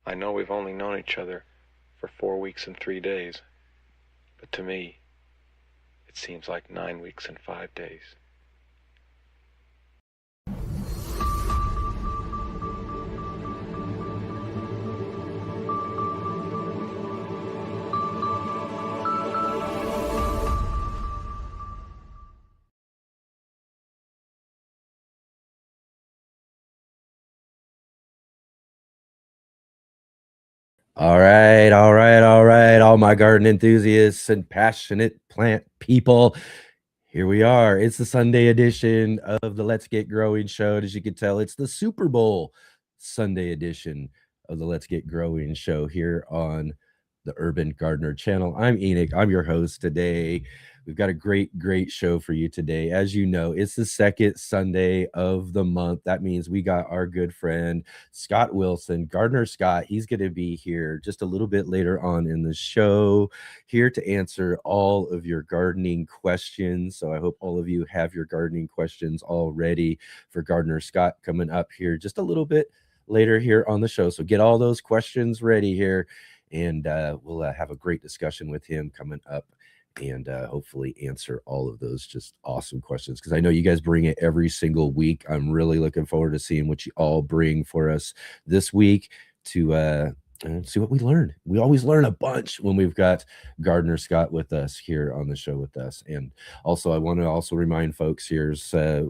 I know we've only known each other for 4 weeks and 3 days, but to me, it seems like 9 weeks and 5 days. All my garden enthusiasts and passionate plant people. Here we are. It's the Sunday edition of the Let's Get Growing show. As you can tell, it's the Super Bowl Sunday edition of the Let's Get Growing show here on the Urban Gardener channel. I'm Enoch. I'm your host today. We've got a great show for you today. As you know, it's the second Sunday of the month. That means we got our good friend Scott Wilson, Gardener Scott. He's going to be here just a little bit later on in the show, here to answer all of your gardening questions. So I hope all of you have your gardening questions all ready for Gardener Scott coming up here just a little bit later here on the show. So get all those questions ready here, and we'll have a great discussion with him coming up, and hopefully answer all of those just awesome questions, because I know you guys bring it every single week. I'm really looking forward to seeing what you all bring for us this week to and see what we learn. We always learn a bunch when we've got Gardener Scott with us here on the show with us. And also, I want to also remind folks here,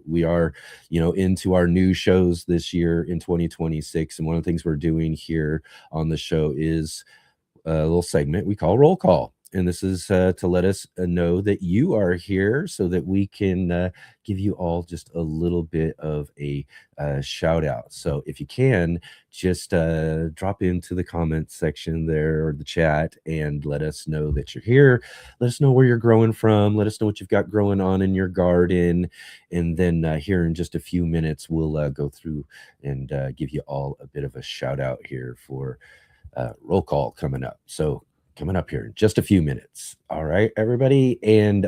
we are, into our new shows this year in 2026. And one of the things we're doing here on the show is a little segment we call Roll Call. And this is to let us know that you are here so that we can give you all just a little bit of a shout out. So if you can, just drop into the comment section there or the chat and let us know that you're here. Let us know where you're growing from. Let us know what you've got growing on in your garden. And then here in just a few minutes, we'll go through and give you all a bit of a shout out here for roll call coming up. So coming up here in just a few minutes. All right, everybody. And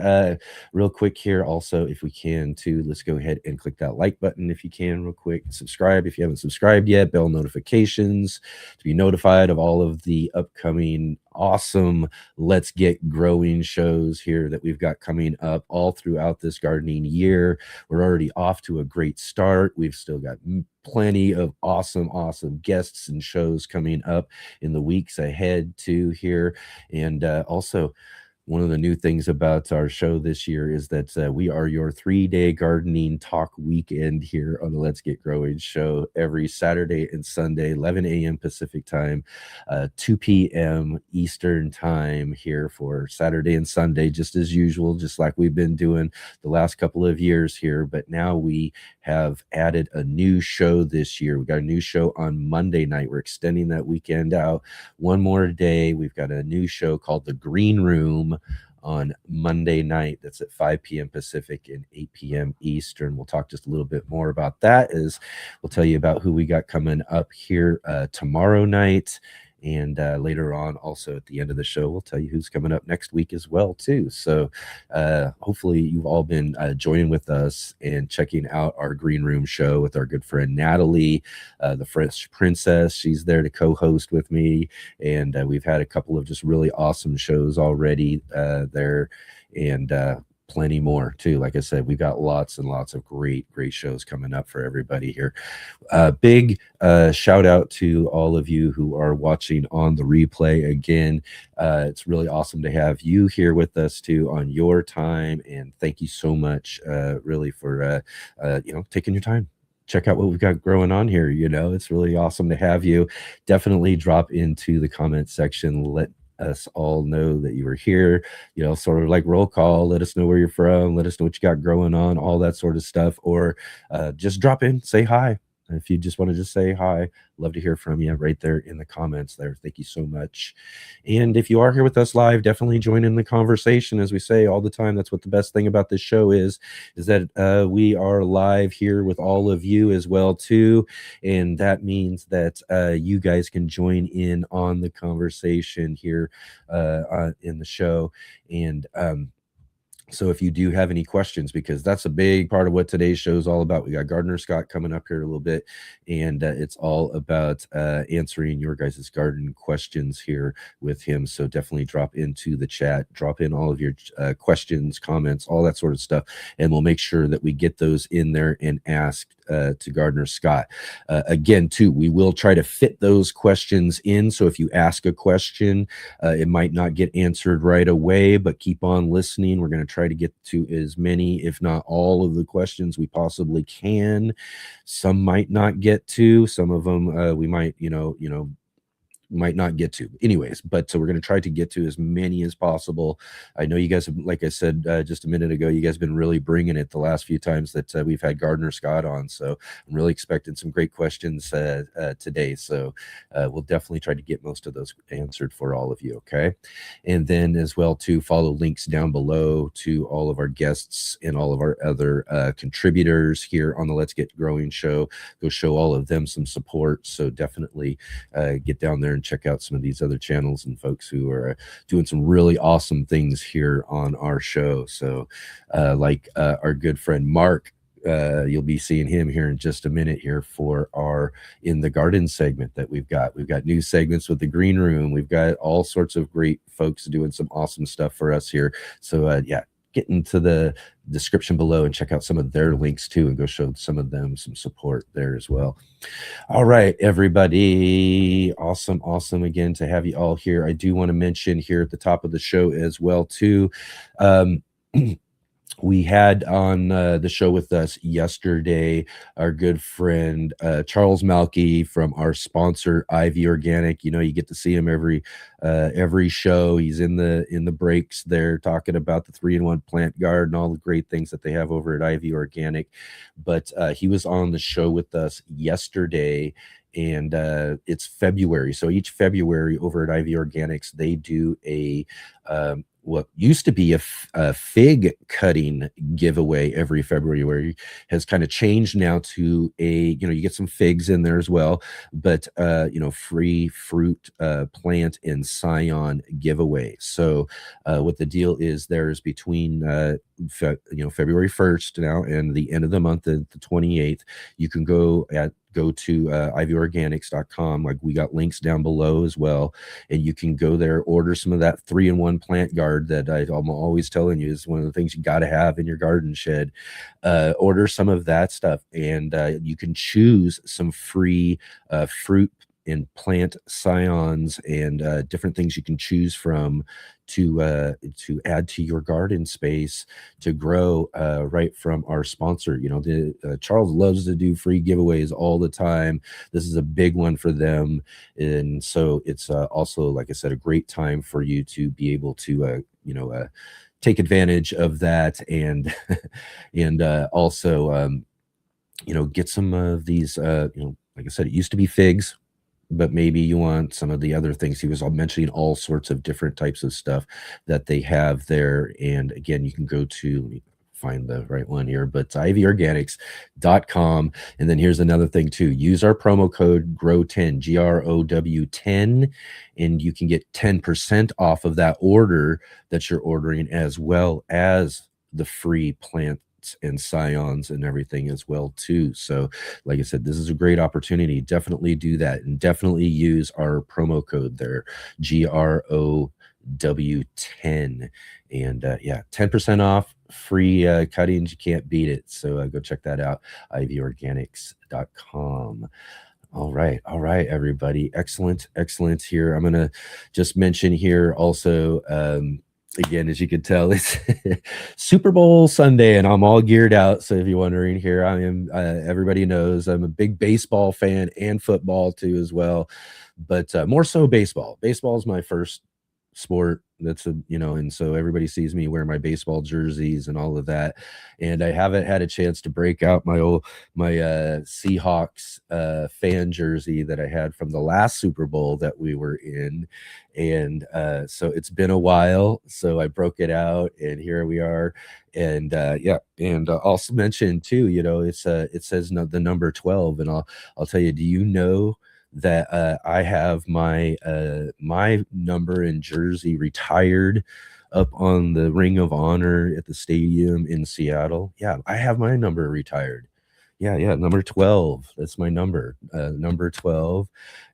real quick here also, if we can too, let's go ahead and click that like button if you can real quick. Subscribe if you haven't subscribed yet. Bell notifications to be notified of all of the upcoming awesome Let's Get Growing shows here that we've got coming up all throughout this gardening year. We're already off to a great start. We've still got plenty of awesome guests and shows coming up in the weeks ahead too here. And also, one of the new things about our show this year is that we are your 3-day gardening talk weekend here on the Let's Get Growing show every Saturday and Sunday, 11 a.m. Pacific time, 2 p.m. Eastern time here for Saturday and Sunday, just as usual, just like we've been doing the last couple of years here. But now we have added a new show this year. We got a new show on Monday night. We're extending that weekend out one more day. We've got a new show called The Green Room on Monday night. That's at 5 p.m. Pacific and 8 p.m. Eastern. We'll talk just a little bit more about that, as we'll tell you about who we got coming up here tomorrow night. And later on, also at the end of the show, we'll tell you who's coming up next week as well too. So hopefully you've all been joining with us and checking out our Green Room show with our good friend Natalie, the French Princess. She's there to co-host with me, and we've had a couple of just really awesome shows already there, and plenty more too. Like I said, we've got lots and lots of great shows coming up for everybody here. Big shout out to all of you who are watching on the replay. Again, it's really awesome to have you here with us too on your time, and thank you so much really for taking your time. Check out what we've got growing on here. It's really awesome to have you. Definitely drop into the comment section. Let us all know that you were here, sort of like roll call. Let us know where you're from. Let us know what you got growing on, all that sort of stuff. Or just drop in, say hi. If you just want to just say hi, love to hear from you right there in the comments there. Thank you so much. And if you are here with us live, definitely join in the conversation. As we say all the time, that's what the best thing about this show is that we are live here with all of you as well too. And that means that you guys can join in on the conversation here in the show. And So if you do have any questions, because that's a big part of what today's show is all about. We got Gardner Scott coming up here a little bit, and it's all about answering your guys' garden questions here with him. So definitely drop into the chat, drop in all of your questions, comments, all that sort of stuff, and we'll make sure that we get those in there and ask to Gardner Scott. Again, too, we will try to fit those questions in. So if you ask a question, it might not get answered right away, but keep on listening. We're going to try to get to as many, if not all of the questions we possibly can. Some might not get to, some of them we might, might not get to anyways, but so we're going to try to get to as many as possible. I know you guys have, like I said just a minute ago, you guys have been really bringing it the last few times that we've had Gardner Scott on, so I'm really expecting some great questions today. So we'll definitely try to get most of those answered for all of you. Okay, and then as well to follow links down below to all of our guests and all of our other contributors here on the Let's Get Growing show. Go show all of them some support. So definitely get down there and check out some of these other channels and folks who are doing some really awesome things here on our show. So like our good friend Mark, you'll be seeing him here in just a minute here for our In the Garden segment that we've got new segments with the green room. We've got all sorts of great folks doing some awesome stuff for us here. So yeah, get into the description below and check out some of their links too, and go show some of them some support there as well. All right, everybody, awesome again to have you all here. I do want to mention here at the top of the show as well too, we had on the show with us yesterday our good friend Charles Malky from our sponsor Ivy Organic. You know, you get to see him every show. He's in the breaks there talking about the 3-in-1 plant guard and all the great things that they have over at Ivy Organic. But he was on the show with us yesterday, and it's February. So each February over at Ivy Organics, they do a what used to be a fig cutting giveaway every February has kind of changed now to a, you get some figs in there as well, but free fruit plant and scion giveaway. So what the deal is, there's between February 1st now and the end of the month, the 28th, you can go to ivyorganics.com. Like, we got links down below as well, and you can go there, order some of that 3-in-1 plant guard that I'm always telling you is one of the things you got to have in your garden shed. Order some of that stuff, and you can choose some free fruit and plant scions and different things you can choose from to add to your garden space to grow right from our sponsor. Charles loves to do free giveaways all the time. This is a big one for them, and so it's also, like I said, a great time for you to be able to take advantage of that, and and also get some of these like I said, it used to be figs, but maybe you want some of the other things. He was mentioning all sorts of different types of stuff that they have there. And again, you can go to, let me find the right one here, but ivyorganics.com. And then here's another thing too. Use our promo code GROW10, GROW10, and you can get 10% off of that order that you're ordering, as well as the free plant and scions and everything as well too. So like I said, this is a great opportunity. Definitely do that, and definitely use our promo code there, GROW10, and 10% off, free cuttings. You can't beat it. So go check that out, ivyorganics.com. All right, everybody. Excellent here. I'm gonna just mention here also, again, as you can tell, it's Super Bowl Sunday, and I'm all geared out. So if you're wondering here, I am. Everybody knows I'm a big baseball fan, and football too as well, but more so baseball. Baseball is my first sport. That's and so everybody sees me wear my baseball jerseys and all of that, and I haven't had a chance to break out my Seahawks fan jersey that I had from the last Super Bowl that we were in, and so it's been a while, so I broke it out, and here we are. And and also mention too, it says the number 12, and I'll tell you, do you know that I have my my number in jersey retired up on the Ring of Honor at the stadium in Seattle. Yeah, I have my number retired. Yeah, number 12. That's my number 12.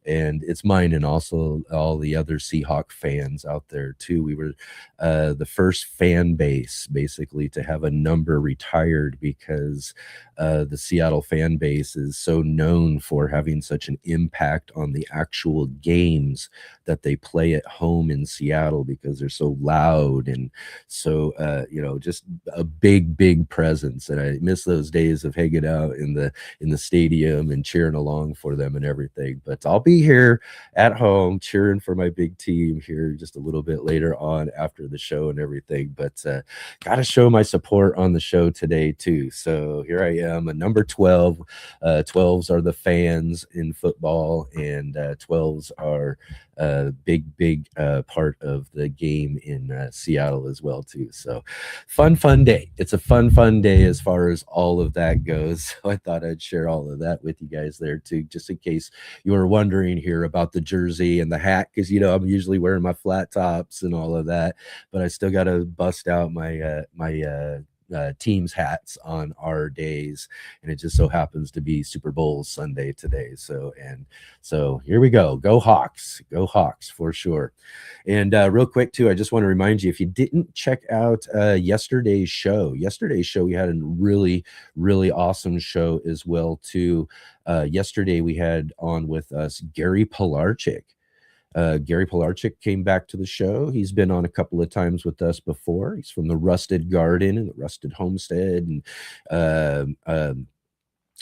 And it's mine and also all the other Seahawk fans out there too. We were the first fan base basically to have a number retired because the Seattle fan base is so known for having such an impact on the actual games that they play at home in Seattle because they're so loud and so just a big presence. And I miss those days of hanging out in the stadium and cheering along for them and everything. But I'll be here at home cheering for my big team here just a little bit later on after the show and everything. But got to show my support on the show today too. So here I am, a number 12. 12s are the fans in football, and 12s are big part of the game in Seattle as well too. So fun day. It's a fun day as far as all of that goes. So I thought I'd share all of that with you guys there too, just in case you were wondering here about the jersey and the hat, because I'm usually wearing my flat tops and all of that, but I still got to bust out my team's hats on our days, and it just so happens to be Super Bowl Sunday today. So here we go. Go Hawks for sure. And real quick too, I just want to remind you, if you didn't check out yesterday's show, we had a really awesome show as well too. Yesterday we had on with us Gary Pilarchik. Gary Pilarchik came back to the show. He's been on a couple of times with us before. He's from the Rusted Garden and the Rusted Homestead, and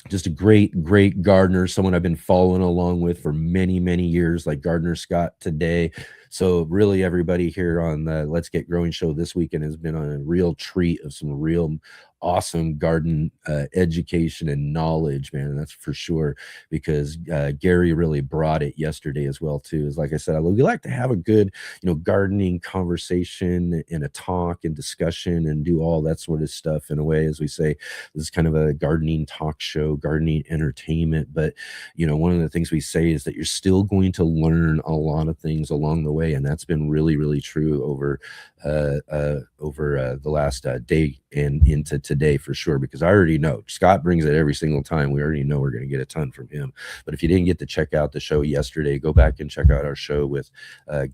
just a great gardener, someone I've been following along with for many years, like Gardener Scott today. So really everybody here on the Let's Get Growing show this weekend has been on a real treat of some real awesome garden education and knowledge, man. And that's for sure, because Gary really brought it yesterday as well too. Is like I said, we like to have a good gardening conversation and a talk and discussion and do all that sort of stuff in a way. As we say, this is kind of a gardening talk show, gardening entertainment, but one of the things we say is that you're still going to learn a lot of things along the way, and that's been really true over the last day and into today for sure, because I already know Scott brings it every single time. We already know we're going to get a ton from him. But if you didn't get to check out the show yesterday, go back and check out our show with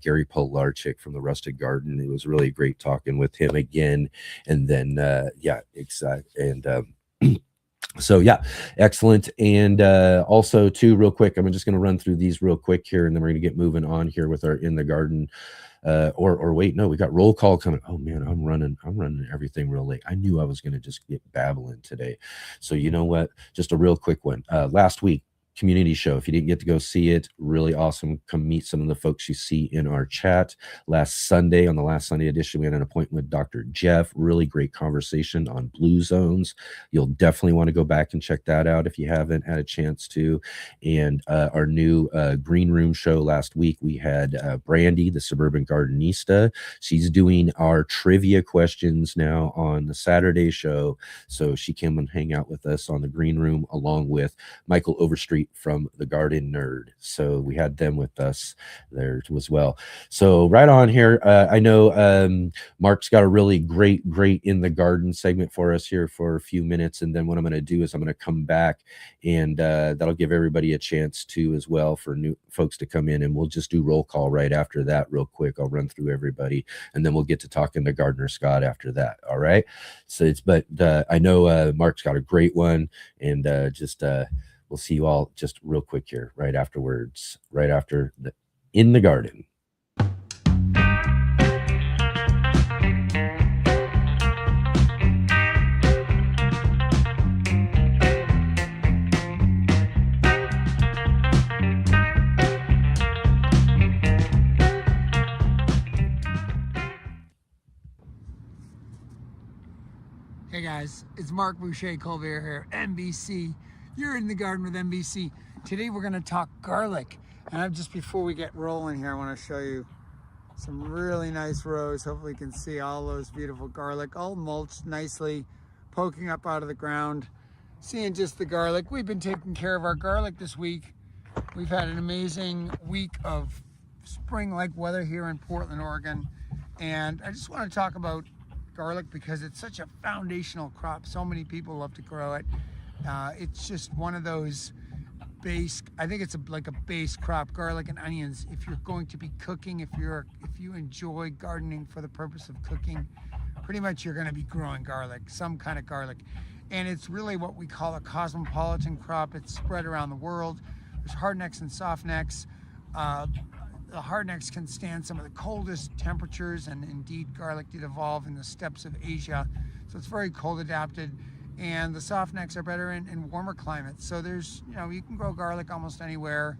Gary Pilarchik from the Rusted Garden. It was really great talking with him again. And then so yeah, excellent. And also too, real quick, I'm just going to run through these real quick here, and then we're going to get moving on here with our In the Garden. Or wait, no, we got roll call coming. Oh man, I'm running everything real late. I knew I was going to just get babbling today. So you know what? Just a real quick one. Last week, community show. If you didn't get to go see it, really awesome. Come meet some of the folks you see in our chat. Last Sunday, on the last Sunday edition, we had an appointment with Dr. Jeff. Really great conversation on blue zones. You'll definitely want to go back and check that out if you haven't had a chance to. And our new green room show last week, we had Brandy, the Suburban Gardenista. She's doing our trivia questions now on the Saturday show. So she came and hang out with us on the green room along with Michael Overstreet from the Garden Nerd. So we had them with us there as well. So right on here, I know Mark's got a really great In the Garden segment for us here for a few minutes, and then what I'm going to do is I'm going to come back, and that'll give everybody a chance to as well for new folks to come in, and we'll just do roll call right after that real quick. I'll run through everybody, and then we'll get to talking to Gardener Scott after that. All right. So I know Mark's got a great one, and we'll see you all just real quick here, right afterwards, right after the In the Garden. Hey guys, it's Mark Boucher Colbert here, NBC. You're in the garden with NBC. Today we're going to talk garlic. And just before we get rolling here, I want to show you some really nice rows. Hopefully you can see all those beautiful garlic, all mulched nicely, poking up out of the ground. Seeing just the garlic. We've been taking care of our garlic this week. We've had an amazing week of spring-like weather here in Portland, Oregon. And I just want to talk about garlic because it's such a foundational crop. So many people love to grow it. It's just one of those base, I think it's like a base crop, garlic and onions. If you're going to be cooking, if you enjoy gardening for the purpose of cooking, pretty much you're going to be growing garlic, some kind of garlic. And it's really what we call a cosmopolitan crop. It's spread around the world. There's hardnecks and softnecks. The hardnecks can stand some of the coldest temperatures, and indeed garlic did evolve in the steppes of Asia. So it's very cold adapted. And the softnecks are better in warmer climates. So there's, you can grow garlic almost anywhere.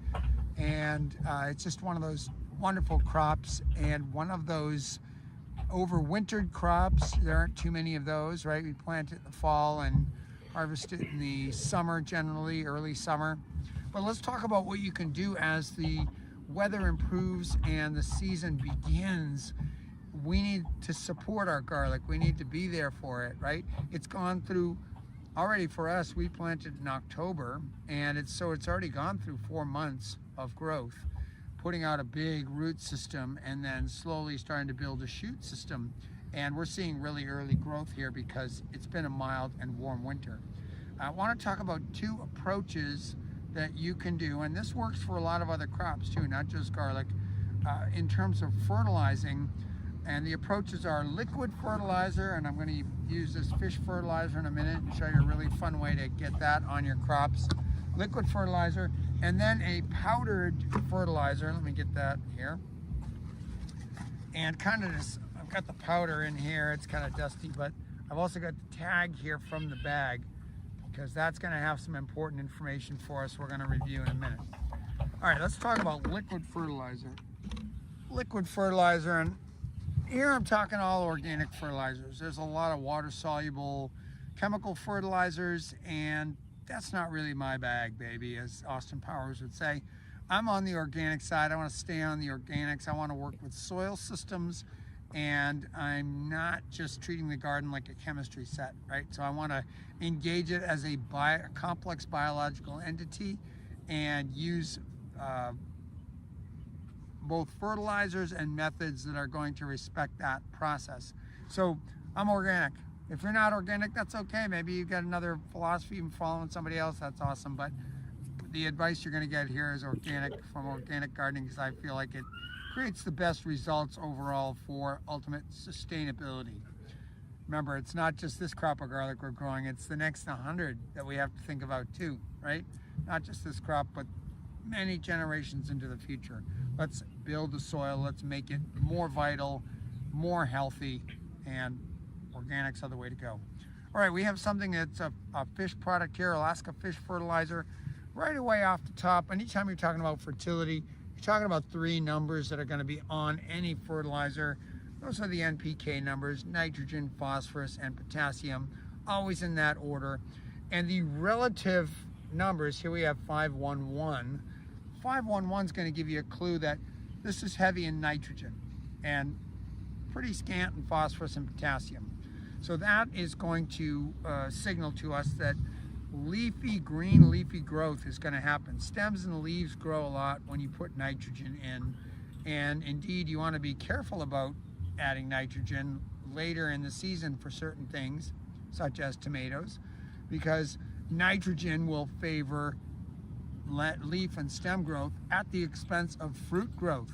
And it's just one of those wonderful crops and one of those overwintered crops. There aren't too many of those, right? We plant it in the fall and harvest it in the summer, generally early summer. But let's talk about what you can do as the weather improves and the season begins. We need to support our garlic. We need to be there for it, right? It's gone through, already for us, we planted in October, and it's already gone through 4 months of growth, putting out a big root system and then slowly starting to build a shoot system. And we're seeing really early growth here because it's been a mild and warm winter. I want to talk about 2 approaches that you can do, and this works for a lot of other crops too, not just garlic, in terms of fertilizing. And the approaches are liquid fertilizer, and I'm going to use this fish fertilizer in a minute and show you a really fun way to get that on your crops. Liquid fertilizer, and then a powdered fertilizer. Let me get that here. And kind of just, I've got the powder in here. It's kind of dusty, but I've also got the tag here from the bag because that's going to have some important information for us we're going to review in a minute. All right, let's talk about liquid fertilizer. Liquid fertilizer, and here I'm talking all organic fertilizers. There's a lot of water-soluble chemical fertilizers, and that's not really my bag, baby, as Austin Powers would say. I'm on the organic side. I want to stay on the organics. I want to work with soil systems, and I'm not just treating the garden like a chemistry set, right? So I want to engage it as a complex biological entity and use both fertilizers and methods that are going to respect that process. So I'm organic. If you're not organic, that's okay. Maybe you've got another philosophy and following somebody else, that's awesome. But the advice you're going to get here is organic, from organic gardening, because I feel like it creates the best results overall for ultimate sustainability. Remember, it's not just this crop of garlic we're growing, it's the next 100 that we have to think about too, right? Not just this crop, but many generations into the future. Let's build the soil, let's make it more vital, more healthy, and organics are the way to go. All right, we have something that's a fish product here, Alaska Fish Fertilizer. Right away off the top, anytime you're talking about fertility, you're talking about 3 numbers that are going to be on any fertilizer. Those are the NPK numbers: nitrogen, phosphorus, and potassium, always in that order. And the relative numbers, here we have 511. 511 is going to give you a clue that this is heavy in nitrogen and pretty scant in phosphorus and potassium. So that is going to signal to us that green leafy growth is going to happen. Stems and leaves grow a lot when you put nitrogen in, and indeed you want to be careful about adding nitrogen later in the season for certain things, such as tomatoes, because nitrogen will favor leaf and stem growth at the expense of fruit growth.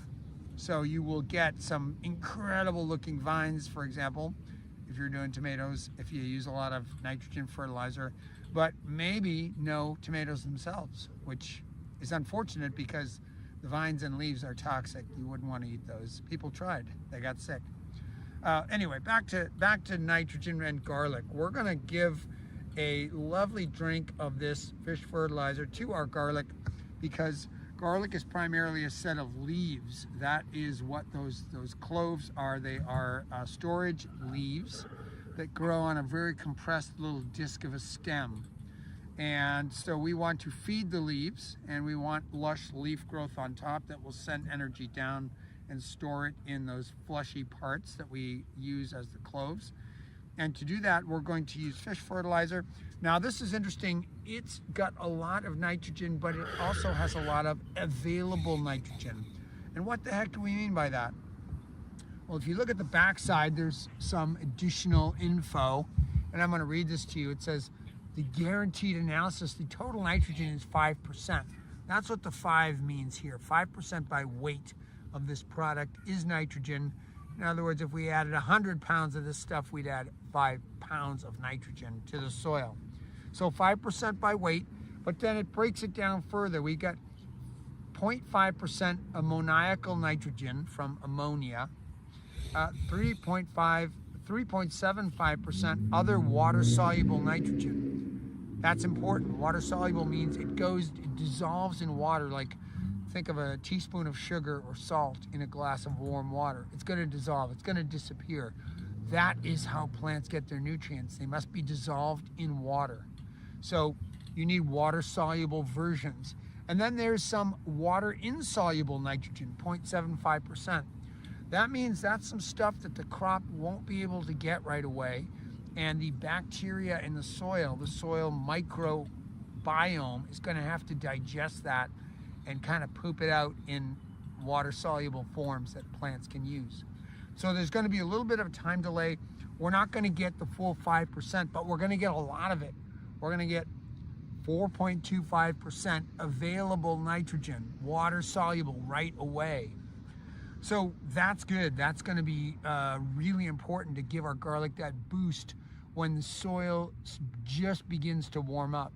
So you will get some incredible looking vines, for example, if you're doing tomatoes, if you use a lot of nitrogen fertilizer, but maybe no tomatoes themselves, which is unfortunate because the vines and leaves are toxic. You wouldn't want to eat those. People tried, they got sick. Anyway, back to nitrogen and garlic. We're gonna give a lovely drink of this fish fertilizer to our garlic because garlic is primarily a set of leaves. That is what those cloves are. They are storage leaves that grow on a very compressed little disc of a stem. And so we want to feed the leaves, and we want lush leaf growth on top that will send energy down and store it in those fleshy parts that we use as the cloves. And to do that, we're going to use fish fertilizer. Now, this is interesting. It's got a lot of nitrogen, but it also has a lot of available nitrogen. And what the heck do we mean by that? Well, if you look at the back side, there's some additional info, and I'm going to read this to you. It says, the guaranteed analysis, the total nitrogen is 5%. That's what the 5 means here. 5% by weight of this product is nitrogen. In other words, if we added 100 pounds of this stuff, we'd add 5 pounds of nitrogen to the soil. So 5% by weight, but then it breaks it down further. We got 0.5% ammoniacal nitrogen from ammonia, 3.75% other water-soluble nitrogen. That's important. Water-soluble means it dissolves in water, like think of a teaspoon of sugar or salt in a glass of warm water. It's going to dissolve. It's going to disappear. That is how plants get their nutrients. They must be dissolved in water. So you need water-soluble versions. And then there's some water-insoluble nitrogen, 0.75%. That means that's some stuff that the crop won't be able to get right away. And the bacteria in the soil microbiome is going to have to digest that and kind of poop it out in water-soluble forms that plants can use. So there's going to be a little bit of a time delay. We're not going to get the full 5%, but we're going to get a lot of it. We're going to get 4.25% available nitrogen, water-soluble right away. So that's good. That's going to be really important to give our garlic that boost when the soil just begins to warm up.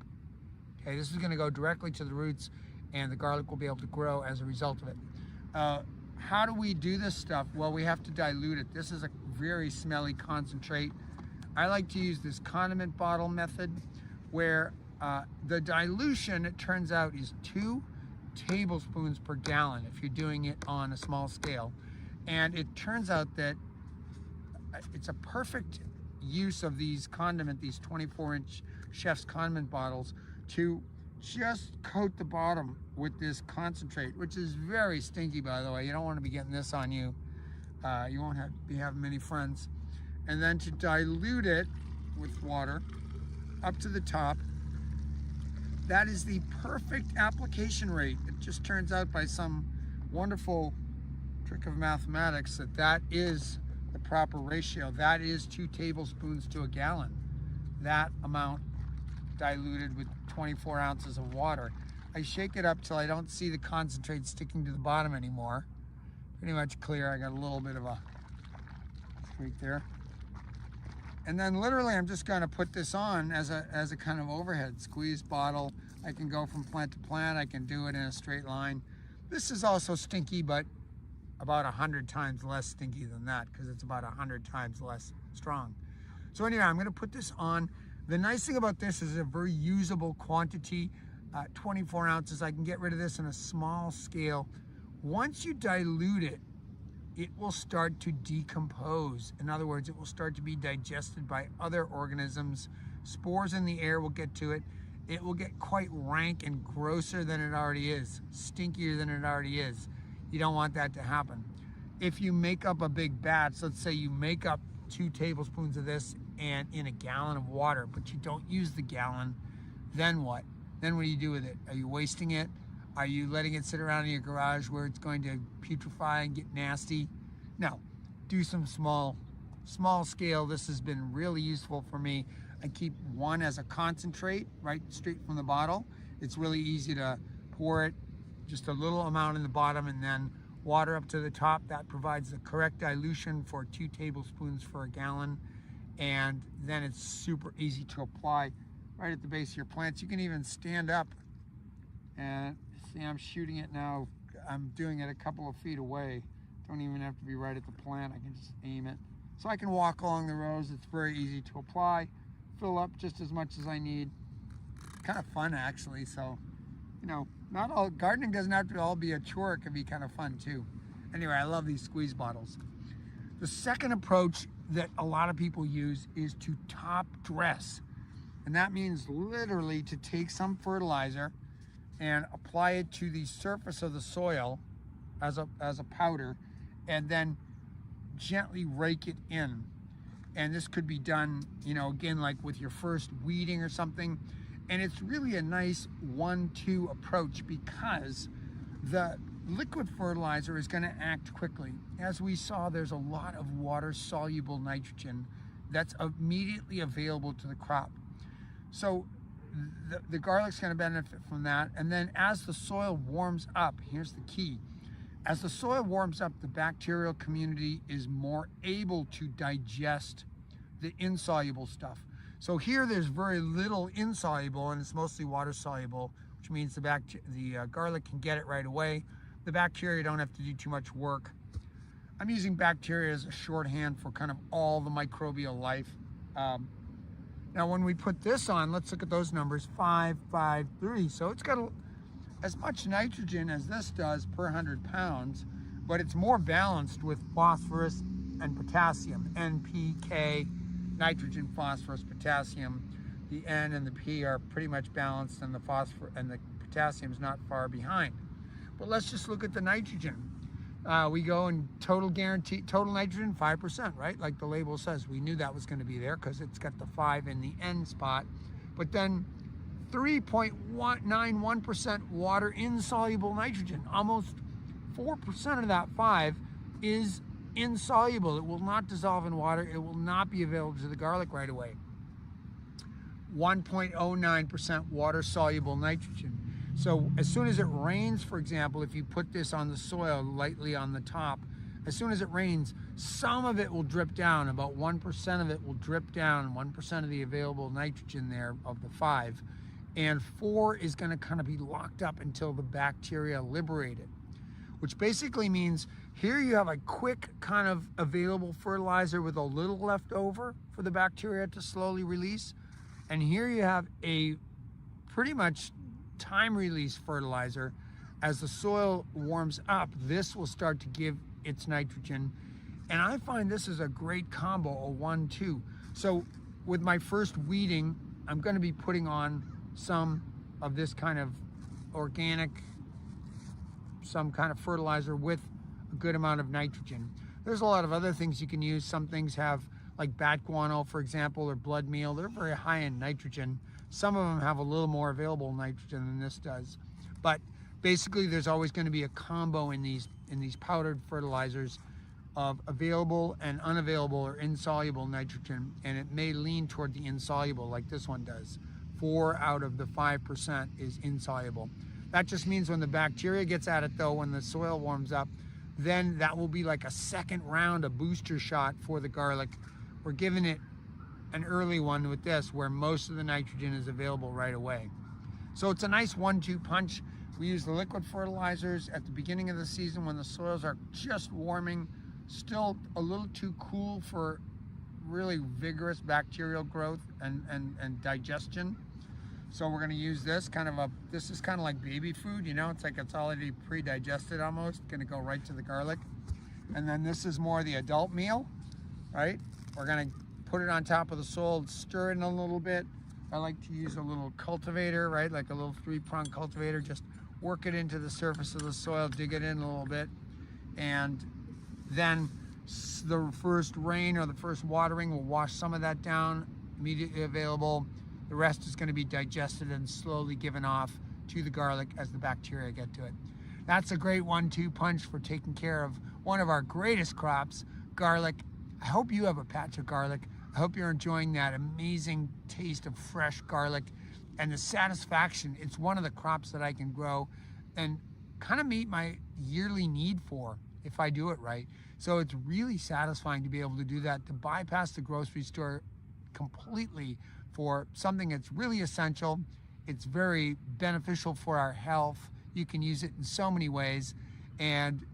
Okay, this is going to go directly to the roots, and the garlic will be able to grow as a result of it. How do we do this stuff? Well, we have to dilute it. This is a very smelly concentrate. I like to use this condiment bottle method, where the dilution, it turns out, is 2 tablespoons per gallon if you're doing it on a small scale. And it turns out that it's a perfect use of these 24-inch chef's condiment bottles to just coat the bottom with this concentrate, which is very stinky, by the way. You don't want to be getting this on you. You won't be having many friends. And then to dilute it with water up to the top. That is the perfect application rate. It just turns out by some wonderful trick of mathematics that is the proper ratio. That is 2 tablespoons to a gallon. That amount diluted with 24 ounces of water. I shake it up till I don't see the concentrate sticking to the bottom anymore. Pretty much clear. I got a little bit of a streak there. And then literally I'm just going to put this on as a kind of overhead squeeze bottle. I can go from plant to plant. I can do it in a straight line. This is also stinky, but about 100 times less stinky than that, because it's about 100 times less strong. So anyway, I'm going to put this on. The nice thing about this is a very usable quantity, 24 ounces. I can get rid of this in a small scale. Once you dilute it, it will start to decompose. In other words, it will start to be digested by other organisms. Spores in the air will get to it. It will get quite rank and grosser than it already is, stinkier than it already is. You don't want that to happen. If you make up a big batch, let's say you make up 2 tablespoons of this and in a gallon of water, but you don't use the gallon, then what? Then what do you do with it? Are you wasting it? Are you letting it sit around in your garage where it's going to putrefy and get nasty? No, do some small scale. This has been really useful for me. I keep 1 as a concentrate, right straight from the bottle. It's really easy to pour it, just a little amount in the bottom and then water up to the top. That provides the correct dilution for 2 tablespoons for a gallon. And then it's super easy to apply right at the base of your plants. You can even stand up and see I'm shooting it now. I'm doing it a couple of feet away. Don't even have to be right at the plant. I can just aim it. So I can walk along the rows. It's very easy to apply. Fill up just as much as I need. Kind of fun actually. So, you know, not all gardening doesn't have to all be a chore. It can be kind of fun too. Anyway, I love these squeeze bottles. The second approach that a lot of people use is to top dress. And that means literally to take some fertilizer and apply it to the surface of the soil as a powder, and then gently rake it in. And this could be done, you know, again, like with your first weeding or something. And it's really a nice 1-2 approach, because the liquid fertilizer is going to act quickly. As we saw, there's a lot of water-soluble nitrogen that's immediately available to the crop. So the garlic's going to benefit from that. And then as the soil warms up, here's the key. As the soil warms up, the bacterial community is more able to digest the insoluble stuff. So here there's very little insoluble, and it's mostly water soluble, which means the garlic can get it right away. The bacteria don't have to do too much work. I'm using bacteria as a shorthand for kind of all the microbial life. Now when we put this on, let's look at those numbers, 5, 5, 3. So it's got as much nitrogen as this does per 100 pounds, but it's more balanced with phosphorus and potassium, NPK, nitrogen, phosphorus, potassium. The N and the P are pretty much balanced, and the phosphorus and the potassium is not far behind. But let's just look at the nitrogen. We go in total nitrogen 5%, right? Like the label says. We knew that was going to be there because it's got the 5 in the N spot. But then 3.91% water insoluble nitrogen. Almost 4% of that 5 is insoluble. It will not dissolve in water. It will not be available to the garlic right away. 1.09% water soluble nitrogen. So as soon as it rains, for example, if you put this on the soil lightly on the top, as soon as it rains, some of it will drip down. About 1% of it will drip down, 1% of the available nitrogen there of the 5. And 4 is going to kind of be locked up until the bacteria liberate it, which basically means here you have a quick kind of available fertilizer with a little left over for the bacteria to slowly release. And here you have a pretty much time release fertilizer. As the soil warms up, this will start to give its nitrogen. And I find this is a great combo, a 1-2. So with my first weeding, I'm going to be putting on some of this kind of organic, some kind of fertilizer with a good amount of nitrogen. There's a lot of other things you can use. Some things have, like bat guano, for example, or blood meal. They're very high in nitrogen. Some of them have a little more available nitrogen than this does. But basically, there's always going to be a combo in these powdered fertilizers of available and unavailable or insoluble nitrogen, and it may lean toward the insoluble like this one does. 4 out of the 5% is insoluble. That just means when the bacteria gets at it, though, when the soil warms up, then that will be like a second round, a booster shot for the garlic. We're giving it an early one with this, where most of the nitrogen is available right away. So it's a nice 1-2 punch. We use the liquid fertilizers at the beginning of the season when the soils are just warming, still a little too cool for really vigorous bacterial growth and digestion. So we're going to use this this is kind of like baby food, you know, it's like it's already pre-digested almost, going to go right to the garlic. And then this is more the adult meal, right? We're going to put it on top of the soil, stir it in a little bit. I like to use a little cultivator, right? Like a little 3-prong cultivator, just work it into the surface of the soil, dig it in a little bit. And then the first rain or the first watering will wash some of that down, immediately available. The rest is going to be digested and slowly given off to the garlic as the bacteria get to it. That's a great 1-2 punch for taking care of one of our greatest crops, garlic. I hope you have a patch of garlic. I hope you're enjoying that amazing taste of fresh garlic and the satisfaction. It's one of the crops that I can grow and kind of meet my yearly need for if I do it right. So it's really satisfying to be able to do that, to bypass the grocery store completely for something that's really essential. It's very beneficial for our health. You can use it in so many ways, and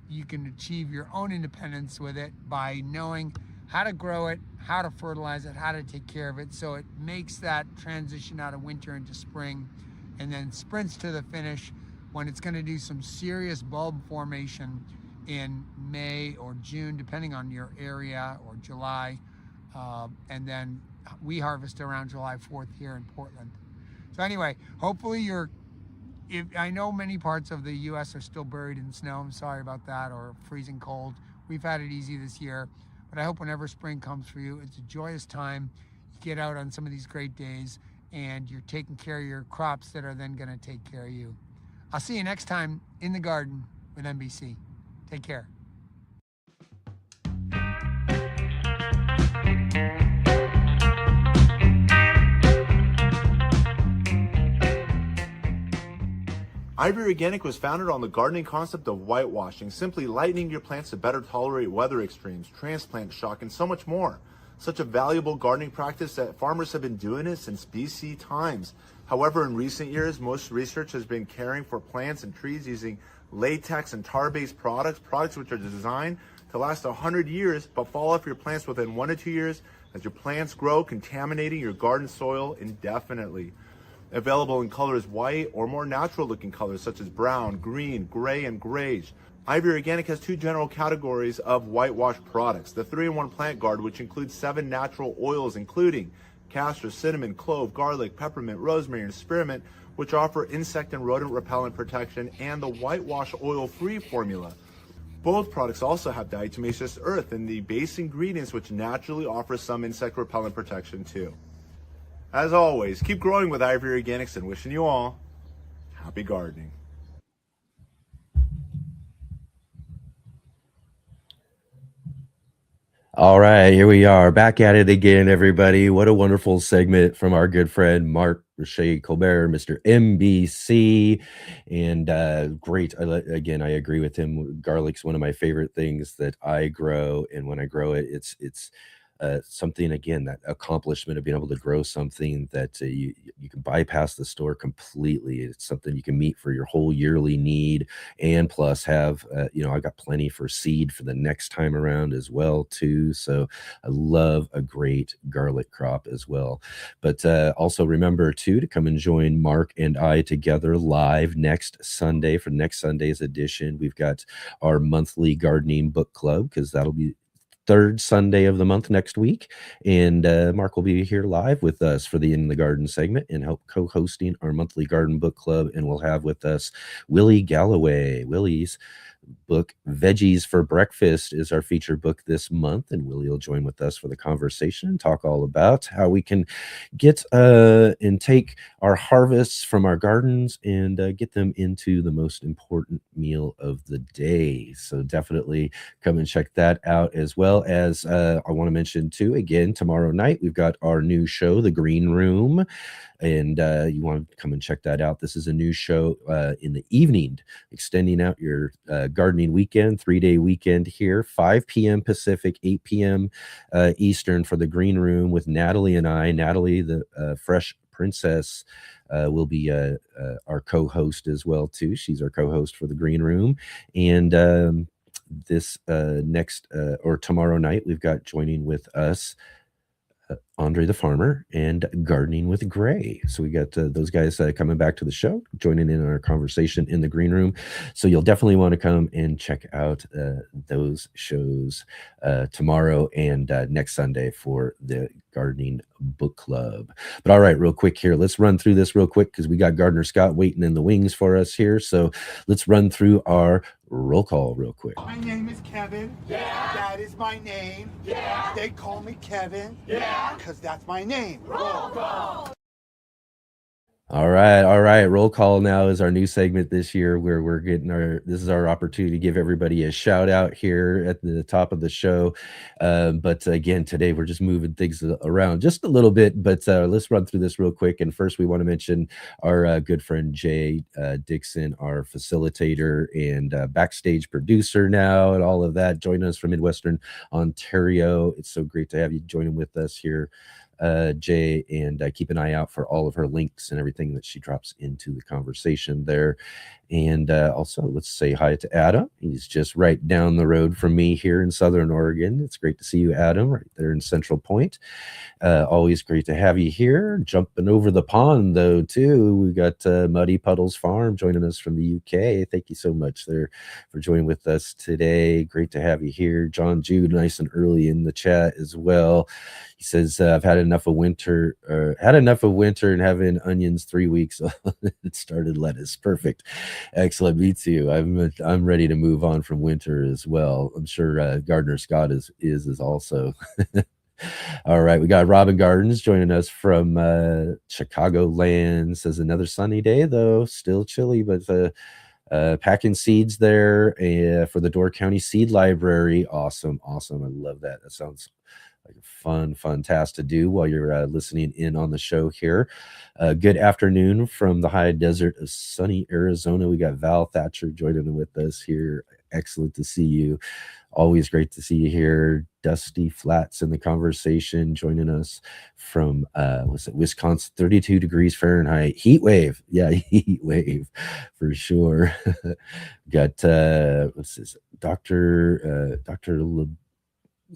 you can achieve your own independence with it by knowing how to grow it, how to fertilize it, how to take care of it, so it makes that transition out of winter into spring, and then sprints to the finish when it's going to do some serious bulb formation in May or June, depending on your area, or July, and then we harvest around July 4th here in Portland. So anyway, hopefully I know many parts of the US are still buried in snow, I'm sorry about that, or freezing cold. We've had it easy this year, but I hope whenever spring comes for you, it's a joyous time. You get out on some of these great days and you're taking care of your crops that are then gonna take care of you. I'll see you next time in the garden. with NBC. Take care. Ivory Organic was founded on the gardening concept of whitewashing, simply lightening your plants to better tolerate weather extremes, transplant shock, and so much more. Such a valuable gardening practice that farmers have been doing it since BC times. However, in recent years, most research has been caring for plants and trees using latex and tar-based products which are designed to last 100 years but fall off your plants within 1 to 2 years as your plants grow, contaminating your garden soil indefinitely. Available in colors white or more natural looking colors such as brown, green, gray, and grayish. Ivory Organic has 2 general categories of whitewash products. The 3-in-1 Plant Guard, which includes 7 natural oils including castor, cinnamon, clove, garlic, peppermint, rosemary, and spearmint, which offer insect and rodent repellent protection, and the Whitewash Oil Free formula. Both products also have diatomaceous earth in the base ingredients, which naturally offer some insect repellent protection too. As always, keep growing with Ivory Organics and wishing you all happy gardening. All right, here we are back at it again, everybody. What a wonderful segment from our good friend Mark Richer Colbert, Mr. NBC, and great. Again, I agree with him. Garlic's one of my favorite things that I grow, and when I grow it, it's something, again, that accomplishment of being able to grow something that you can bypass the store completely. It's something you can meet for your whole yearly need, and plus have I got plenty for seed for the next time around as well too. So I love a great garlic crop as well. But also remember too to come and join Mark and I together live next Sunday for next Sunday's edition. We've got our monthly gardening book club, because that'll be third Sunday of the month next week, and Mark will be here live with us for the In the Garden segment and help co-hosting our monthly garden book club. And we'll have with us Willie Galloway. Willie's book Veggies for Breakfast is our featured book this month, and Willie will join with us for the conversation and talk all about how we can get and take our harvests from our gardens and get them into the most important meal of the day. So definitely come and check that out, as well as I want to mention too, again, tomorrow night we've got our new show, The Green Room, and you want to come and check that out. This is a new show in the evening, extending out your gardening weekend, 3-day weekend here, 5 p.m. Pacific, 8 p.m. Eastern for The Green Room with Natalie and I. Natalie, the Fresh Princess, will be our co-host as well too. She's our co-host for The Green Room. And this next or tomorrow night, we've got joining with us Andre the Farmer and Gardening with Gray. So we got those guys coming back to the show, joining in our conversation in The Green Room. So you'll definitely want to come and check out those shows tomorrow and next Sunday for the Gardening Book Club. But all right, real quick here, let's run through this real quick because we got Gardner Scott waiting in the wings for us here. So let's run through our roll call real quick. My name is Kevin. Yeah. That is my name. Yeah. They call me Kevin. Yeah. Because that's my name. Roll call. All right. Roll call now is our new segment this year where we're getting this is our opportunity to give everybody a shout out here at the top of the show. But again, today we're just moving things around just a little bit, but let's run through this real quick. And first we want to mention our good friend Jay Dixon, our facilitator and backstage producer now and all of that, joining us from Midwestern Ontario. It's so great to have you joining with us here, Jay, and keep an eye out for all of her links and everything that she drops into the conversation there. And also, let's say hi to Adam. He's just right down the road from me here in Southern Oregon. It's great to see you, Adam, right there in Central Point. Always great to have you here. Jumping over the pond, though, too, we got Muddy Puddles Farm joining us from the UK. Thank you so much there for joining with us today. Great to have you here. John Jude, nice and early in the chat as well. He says, I've had enough of winter and having onions 3 weeks. It started lettuce. Perfect. Excellent. Me too. I'm ready to move on from winter as well. I'm sure Gardner Scott is also. All right. We got Robin Gardens joining us from Chicagoland. Says another sunny day, though. Still chilly, but packing seeds there for the Door County Seed Library. Awesome. I love that. That sounds like a fun task to do while you're listening in on the show here. Good afternoon from the high desert of sunny Arizona. We got Val Thatcher joining with us here. Excellent to see you. Always great to see you here. Dusty Flats in the conversation, joining us from Wisconsin, 32 degrees Fahrenheit. Heat wave. Yeah, heat wave for sure. Got what's this? Dr.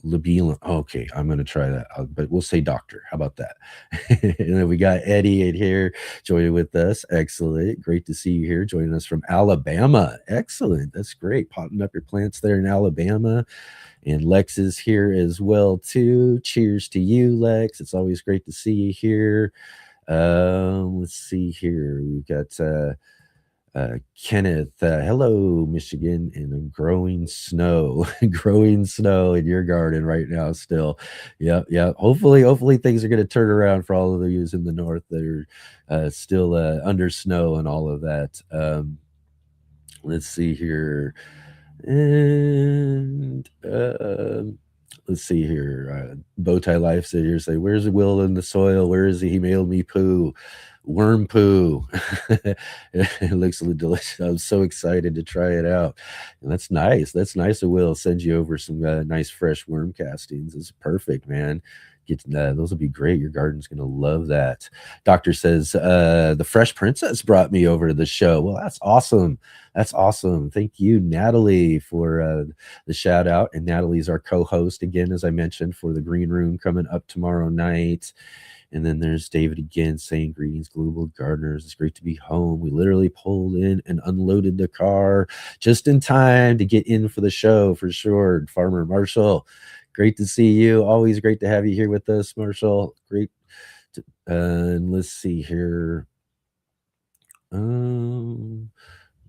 Labine. Okay, I'm going to try that, but we'll say doctor. How about that? And then we got Eddie in here joining with us. Excellent. Great to see you here joining us from Alabama. Excellent. That's great. Potting up your plants there in Alabama. And Lex is here as well, too. Cheers to you, Lex. It's always great to see you here. Let's see here. We've got Kenneth, hello, Michigan, and growing snow in your garden right now still. Yeah. Hopefully things are going to turn around for all of you in the north that are still under snow and all of that. Let's see here. And let's see here. Bowtie Life said here, say, where's Will in the soil? Where is he? He mailed me poo. Worm poo. It looks delicious. I'm so excited to try it out. And that's nice. That's nice of Will. Send you over some nice fresh worm castings. It's perfect, man. Those will be great. Your garden's going to love that. Doctor says, the Fresh Princess brought me over to the show. Well, that's awesome. That's awesome. Thank you, Natalie, for the shout out. And Natalie's our co-host again, as I mentioned, for the Green Room coming up tomorrow night. And then there's David again saying, greetings, Global Gardeners. It's great to be home. We literally pulled in and unloaded the car just in time to get in for the show, for sure. Farmer Marshall, great to see you. Always great to have you here with us, Marshall. Great. And let's see here.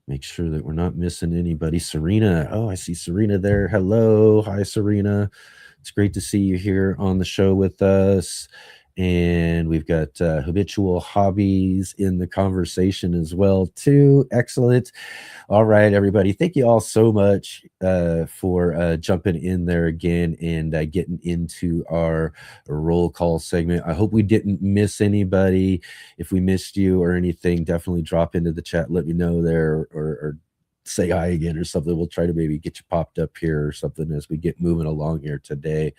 Make sure that we're not missing anybody. Serena. Oh, I see Serena there. Hello. Hi, Serena. It's great to see you here on the show with us. And we've got Habitual Hobbies in the conversation as well, too. Excellent. All right, everybody. Thank you all so much for jumping in there again and getting into our roll call segment. I hope we didn't miss anybody. If we missed you or anything, definitely drop into the chat. Let me know there or say hi again or something. We'll try to maybe get you popped up here or something as we get moving along here today.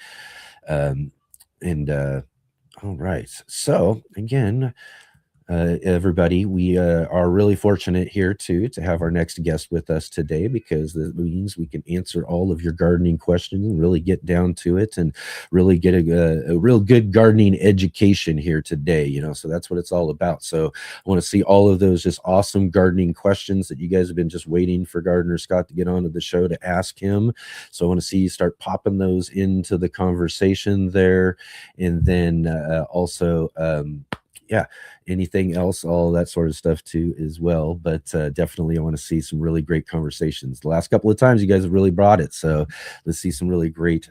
All right. So again, everybody, we are really fortunate here too to have our next guest with us today, because that means we can answer all of your gardening questions and really get down to it and really get a real good gardening education here today. You know, so that's what it's all about. So I want to see all of those just awesome gardening questions that you guys have been just waiting for Gardener Scott to get onto the show to ask him. So I want to see you start popping those into the conversation there, and then also anything else, all that sort of stuff too as well. But definitely I want to see some really great conversations. The last couple of times you guys have really brought it, so let's see some really great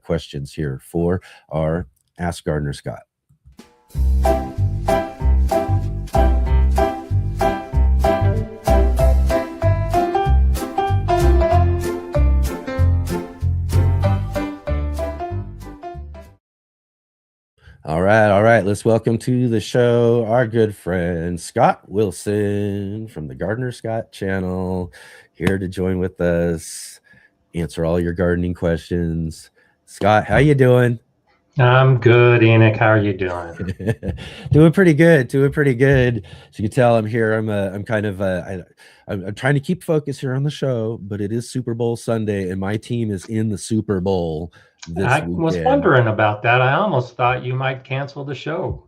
questions here for our Ask Gardener Scott. All right. Let's welcome to the show our good friend Scott Wilson from the Gardener Scott channel, here to join with us, answer all your gardening questions. Scott, how you doing? I'm good, Enoch. How are you doing? Doing pretty good. As you can tell, I'm here. I'm trying to keep focus here on the show, but it is Super Bowl Sunday, and my team is in the Super Bowl this weekend. Was wondering about that. I almost thought you might cancel the show.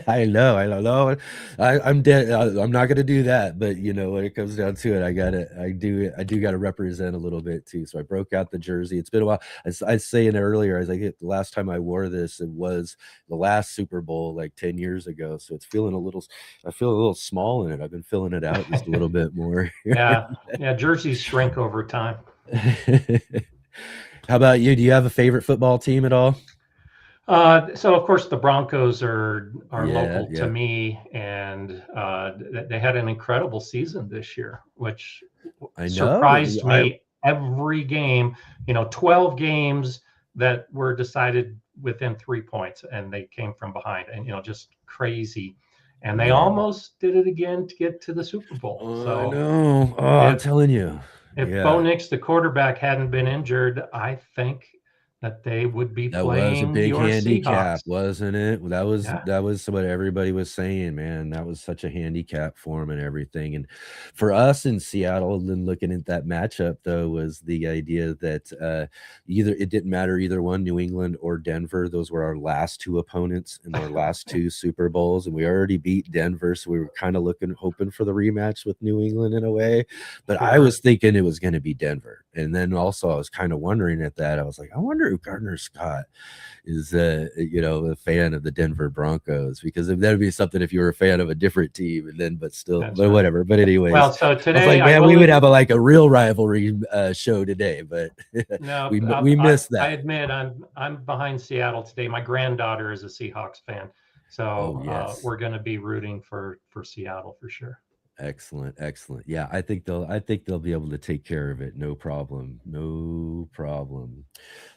I know. I'm dead. I'm not going to do that, but you know, when it comes down to it, I do got to represent a little bit too. So I broke out the jersey. It's been a while. I was saying earlier, the last time I wore this, it was the last Super Bowl, like 10 years ago. So it's I feel a little small in it. I've been filling it out just a little bit more. Yeah. Jerseys shrink over time. How about you? Do you have a favorite football team at all? So of course the Broncos are Yeah, local to yeah. me, and they had an incredible season this year, which I know. surprised me every game. 12 games that were decided within 3 points, and they came from behind, and just crazy. And they Yeah. almost did it again to get to the Super Bowl. I So know. Oh, I'm if telling you. if Bo Yeah. Nix, the quarterback, hadn't been injured, I think that they would be That was a playing big your handicap, Seahawks. wasn't it? That was Yeah. what everybody was saying, man. That was such a handicap for him and everything. And for us in Seattle, and looking at that matchup, though, was the idea that either it didn't matter either one, New England or Denver. Those were our last two opponents in our last two Super Bowls, and we already beat Denver, so we were kind of hoping for the rematch with New England in a way. But I Sure. was thinking it was going to be Denver, and then also I was kind of wondering at that. I was like, I wonder if Gardner Scott is a fan of the Denver Broncos, because that'd be something if you were a fan of a different team, and then but Right. whatever. But anyways, well, so I was today like, man, we would have a real rivalry show today, but no, we missed I that. admit I'm behind Seattle today. My granddaughter is a Seahawks fan, so Yes. we're going to be rooting for Seattle for sure. Excellent. Yeah, I think they'll be able to take care of it. No problem.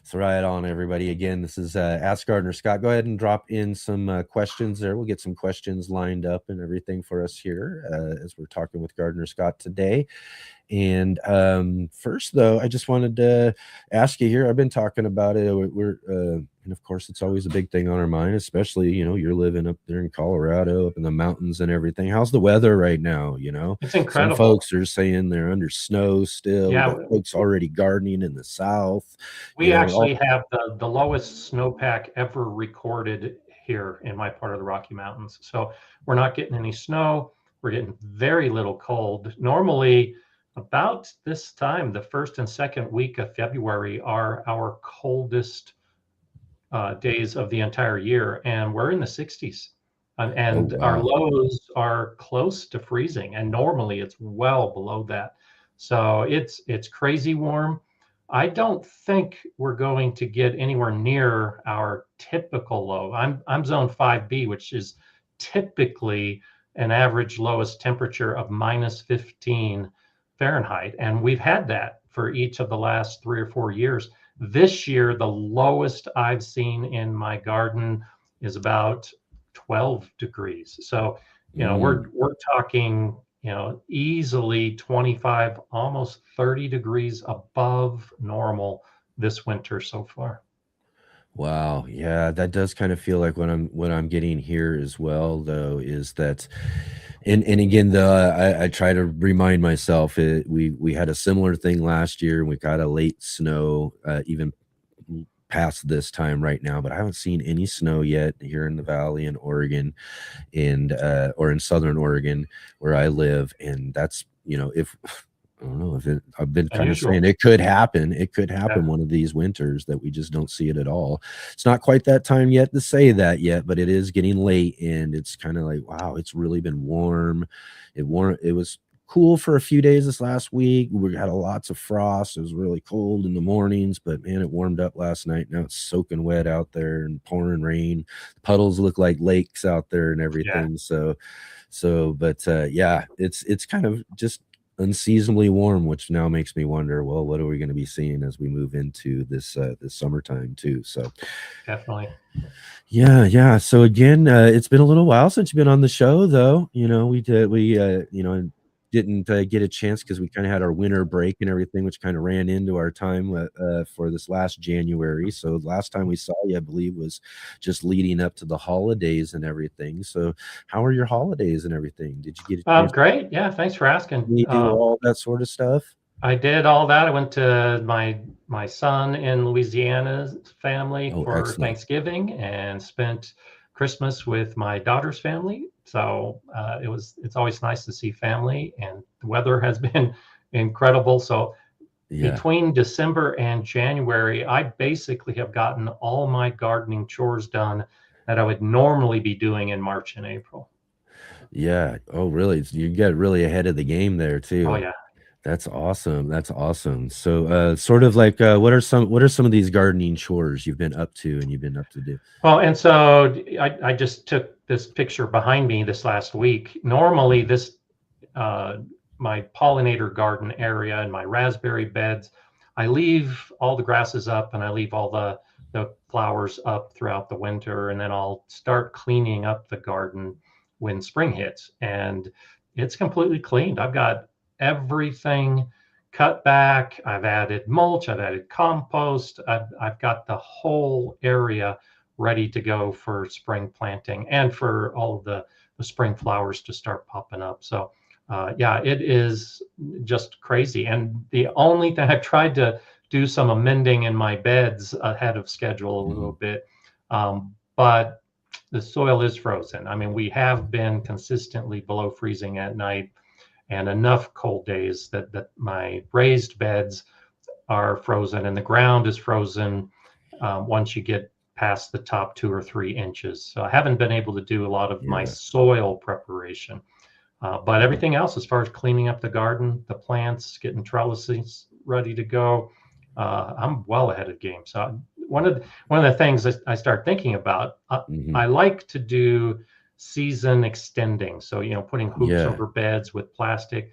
So right on, everybody. Again, this is Ask Gardner Scott. Go ahead and drop in some questions there. We'll get some questions lined up and everything for us here as we're talking with Gardner Scott today. And first, though, I just wanted to ask you here. I've been talking about it. And of course, it's always a big thing on our mind, especially, you're living up there in Colorado, up in the mountains and everything. How's the weather right now? It's Some incredible. folks are saying they're under snow still. Yeah. We got folks already gardening in the south. We actually have the lowest snowpack ever recorded here in my part of the Rocky Mountains. So we're not getting any snow. We're getting very little cold. Normally, about this time, the first and second week of February are our coldest days of the entire year, and we're in the 60s. And wow. our lows are close to freezing, and normally it's well below that. So it's crazy warm. I don't think we're going to get anywhere near our typical low. I'm zone 5B, which is typically an average lowest temperature of -15 Fahrenheit. And we've had that for each of the last 3 or 4 years. This year, the lowest I've seen in my garden is about 12 degrees. So, we're talking, easily 25, almost 30 degrees above normal this winter so far. Wow. Yeah, that does kind of feel like what I'm getting here as well, though, is that, and again, I try to remind myself we had a similar thing last year, and we got a late snow, even past this time right now, but I haven't seen any snow yet here in the valley in Oregon, and or in southern Oregon where I live. And that's, if I don't know, I've been kind of saying it could happen. It could happen one of these winters that we just don't see it at all. It's not quite that time yet to say that yet, but it is getting late, and it's kind of like, wow, it's really been warm. It was cool for a few days this last week. We had lots of frost. It was really cold in the mornings, but man, it warmed up last night. Now it's soaking wet out there and pouring rain. Puddles look like lakes out there and everything. Yeah. But yeah, it's kind of just unseasonably warm, which now makes me wonder, well, what are we going to be seeing as we move into this summertime too? So definitely. Yeah. So again, it's been a little while since you've been on the show, though. We didn't get a chance because we kind of had our winter break and everything, which kind of ran into our time for this last January. So the last time we saw you, I believe, was just leading up to the holidays and everything. So how are your holidays and everything? Did you get a chance? Great. Yeah. Thanks for asking. You do all that sort of stuff? I did all that. I went to my son in Louisiana's family for excellent. Thanksgiving, and spent Christmas with my daughter's family. So it's always nice to see family, and the weather has been incredible. So between December and January, I basically have gotten all my gardening chores done that I would normally be doing in March and April. Yeah. Oh, really? You get really ahead of the game there too. Oh, yeah. That's awesome. That's awesome. So, sort of like, what are some of these gardening chores you've been up to and you've been up to do? Well, and so I just took this picture behind me this last week. Normally, this my pollinator garden area and my raspberry beds, I leave all the grasses up and I leave all the flowers up throughout the winter, and then I'll start cleaning up the garden when spring hits. And it's completely cleaned. I've got everything cut back. I've added mulch. I've added compost. I've got the whole area ready to go for spring planting and for all of the spring flowers to start popping up. So yeah, it is just crazy. And the only thing I've tried to do some amending in my beds ahead of schedule a little bit, but the soil is frozen. I mean, we have been consistently below freezing at night, and enough cold days that my raised beds are frozen and the ground is frozen once you get past the top 2 or 3 inches. So I haven't been able to do a lot of my soil preparation. But everything else, as far as cleaning up the garden, the plants, getting trellises ready to go, I'm well ahead of game. So one of the things that I start thinking about, I like to do season extending. So, putting hoops over beds with plastic,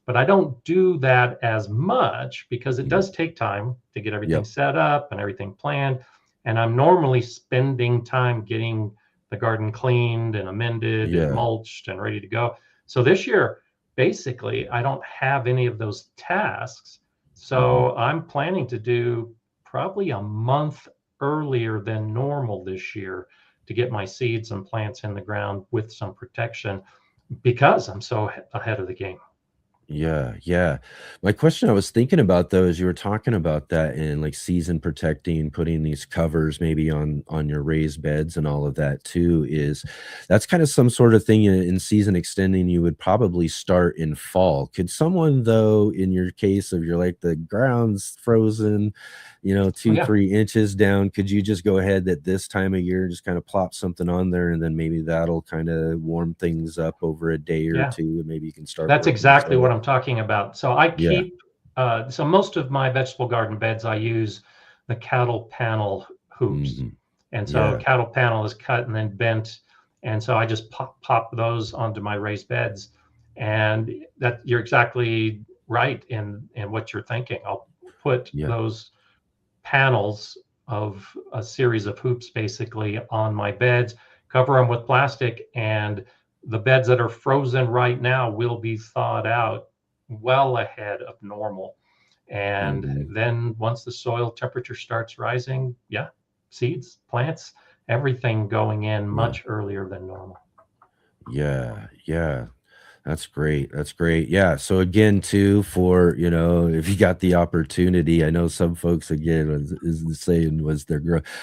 but I don't do that as much because it does take time to get everything set up and everything planned. And I'm normally spending time getting the garden cleaned and amended and mulched and ready to go. So this year, basically, I don't have any of those tasks. So I'm planning to do probably a month earlier than normal this year to get my seeds and plants in the ground with some protection because I'm so ahead of the game. Yeah. My question I was thinking about though, as you were talking about that and like season protecting, putting these covers maybe on your raised beds and all of that too, is that's kind of some sort of thing in season extending you would probably start in fall. Could someone though, in your case of you're like the ground's frozen, 2-3 inches down, could you just go ahead at this time of year, just kind of plop something on there and then maybe that'll kind of warm things up over a day or two and maybe you can start? That's exactly what I'm talking about. So I keep, so most of my vegetable garden beds, I use the cattle panel hoops. And so cattle panel is cut and then bent. And so I just pop those onto my raised beds. And that you're exactly right in what you're thinking. I'll put those panels of a series of hoops basically on my beds, cover them with plastic, and the beds that are frozen right now will be thawed out well ahead of normal. And then once the soil temperature starts rising, seeds, plants, everything going in much earlier than normal. Yeah. That's great. Yeah. So again, too, for if you got the opportunity, I know some folks again is saying was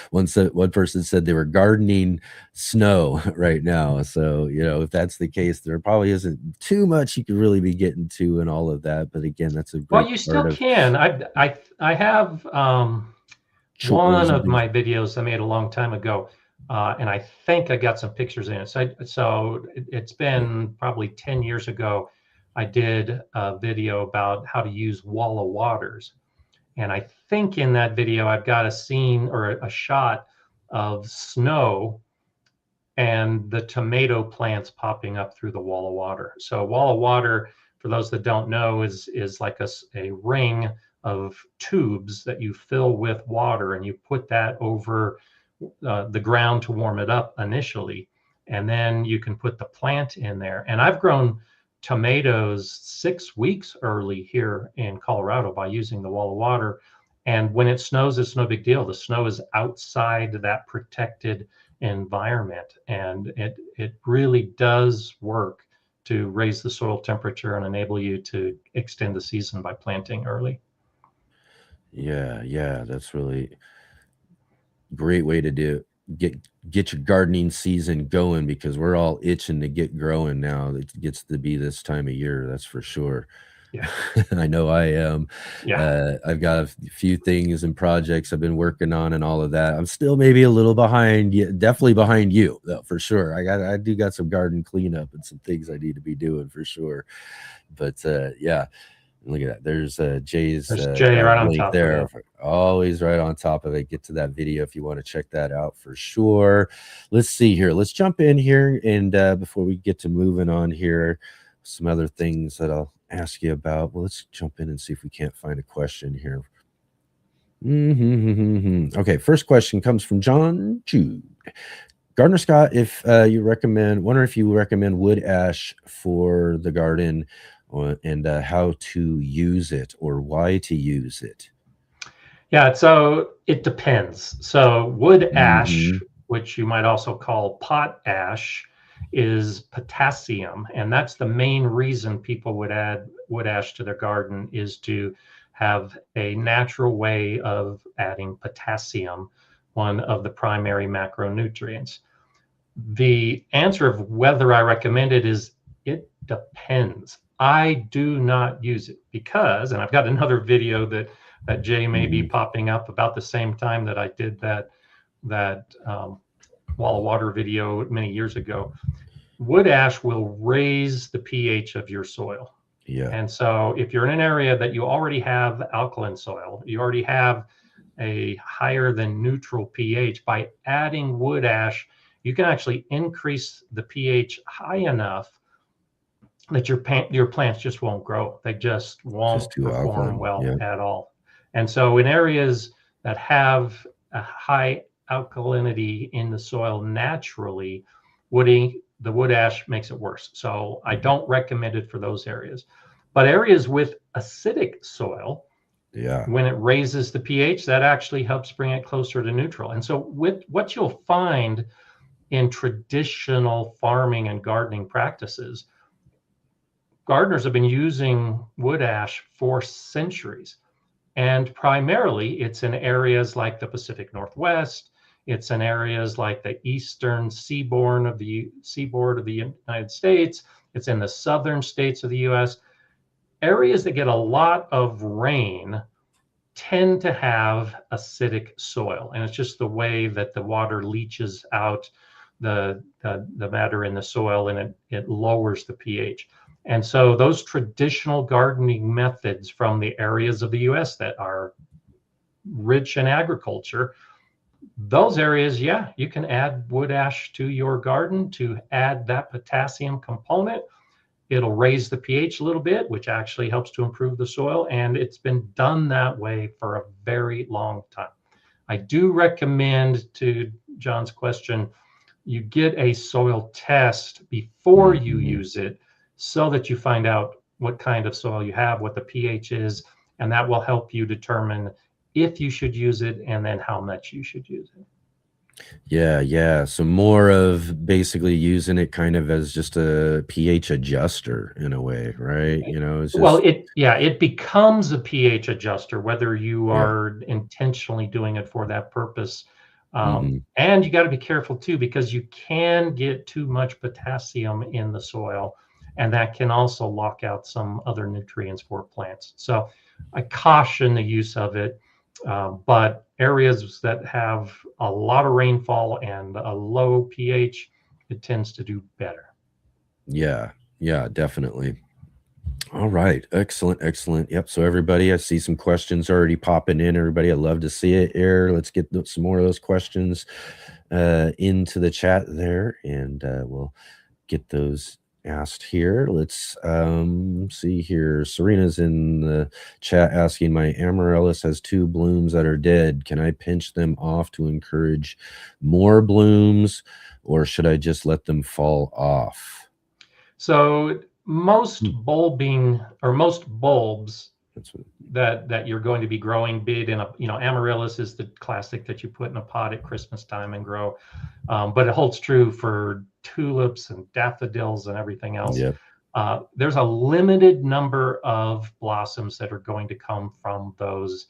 one person said they were gardening snow right now. So if that's the case, there probably isn't too much you could really be getting to and all of that. But again, that's a great you still can. I have one of my videos I made a long time ago. And I think I got some pictures in it. So it's been probably 10 years ago. I did a video about how to use Walla waters. And I think in that video, I've got a scene or a shot of snow and the tomato plants popping up through the Walla water. So Walla water, for those that don't know, is like a ring of tubes that you fill with water and you put that over the ground to warm it up initially, and then you can put the plant in there. And I've grown tomatoes 6 weeks early here in Colorado by using the Walla water. And when it snows, it's no big deal. The snow is outside that protected environment, and it really does work to raise the soil temperature and enable you to extend the season by planting early. Yeah, that's really great way to get your gardening season going, because we're all itching to get growing now. It gets to be this time of year, that's for sure. I know I am. I've got a few things and projects I've been working on and all of that. I'm still maybe a little behind, definitely behind you though, for sure. I do got some garden cleanup and some things I need to be doing for sure. But Look at that. There's Jay's There's Jay right on link top there. of it. Always right on top of it. Get to that video if you want to check that out for sure. Let's see here. Let's jump in here. And before we get to moving on here, some other things that I'll ask you about. Well, let's jump in and see if we can't find a question here. Okay, first question comes from John Jude. Gardner Scott, if you recommend wood ash for the garden, and how to use it or why to use it. Yeah, so it depends. So wood ash, which you might also call pot ash, is potassium, and that's the main reason people would add wood ash to their garden, is to have a natural way of adding potassium, one of the primary macronutrients. The answer of whether I recommend it is it depends. I do not use it because, and I've got another video that Jay may be popping up about the same time that I did that wall of water video many years ago. Wood ash will raise the pH of your soil. Yeah. And so if you're in an area that you already have alkaline soil, you already have a higher than neutral pH, by adding wood ash, you can actually increase the pH high enough that your plants just won't grow. They just won't perform well at all. And so in areas that have a high alkalinity in the soil naturally, the wood ash makes it worse. So I don't recommend it for those areas. But areas with acidic soil, when it raises the pH, that actually helps bring it closer to neutral. And so with what you'll find in traditional farming and gardening practices, gardeners have been using wood ash for centuries. And primarily it's in areas like the Pacific Northwest. It's in areas like the eastern seaboard of the United States. It's in the southern states of the US. Areas that get a lot of rain tend to have acidic soil. And it's just the way that the water leaches out the matter in the soil, and it lowers the pH. And so those traditional gardening methods from the areas of the US that are rich in agriculture, those areas, you can add wood ash to your garden to add that potassium component. It'll raise the pH a little bit, which actually helps to improve the soil. And it's been done that way for a very long time. I do recommend, to John's question, you get a soil test before you use it, so that you find out what kind of soil you have, what the pH is, and that will help you determine if you should use it and then how much you should use it. Yeah. So more of basically using it kind of as just a pH adjuster in a way, right? You know, it's just... Well, it becomes a pH adjuster, whether you are intentionally doing it for that purpose. And you got to be careful too, because you can get too much potassium in the soil, and that can also lock out some other nutrients for plants. So I caution the use of it, but areas that have a lot of rainfall and a low pH, it tends to do better. Yeah, definitely. All right. Excellent. Yep. So everybody, I see some questions already popping in. Everybody, I'd love to see it here. Let's get some more of those questions into the chat there, and we'll get those asked here. Let's see here. Serena's in the chat asking, my amaryllis has 2 blooms that are dead. Can I pinch them off to encourage more blooms, or should I just let them fall off? So most bulbs that you're going to be growing big in amaryllis is the classic that you put in a pot at Christmas time and grow. But it holds true for tulips and daffodils and everything else. There's a limited number of blossoms that are going to come from those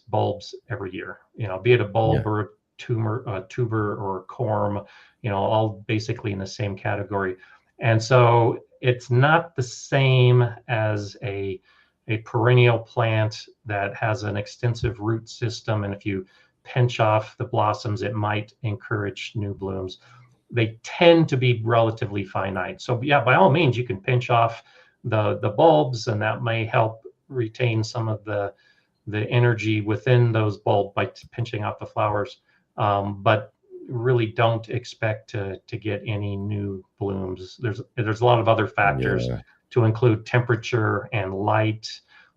bulbs every year, be it a bulb or a tuber or a corm, all basically in the same category. And so it's not the same as a perennial plant that has an extensive root system, and if you pinch off the blossoms, it might encourage new blooms. They tend to be relatively finite. So by all means, you can pinch off the bulbs, and that may help retain some of the energy within those bulbs by pinching out the flowers. But really don't expect to get any new blooms. There's a lot of other factors to include temperature and light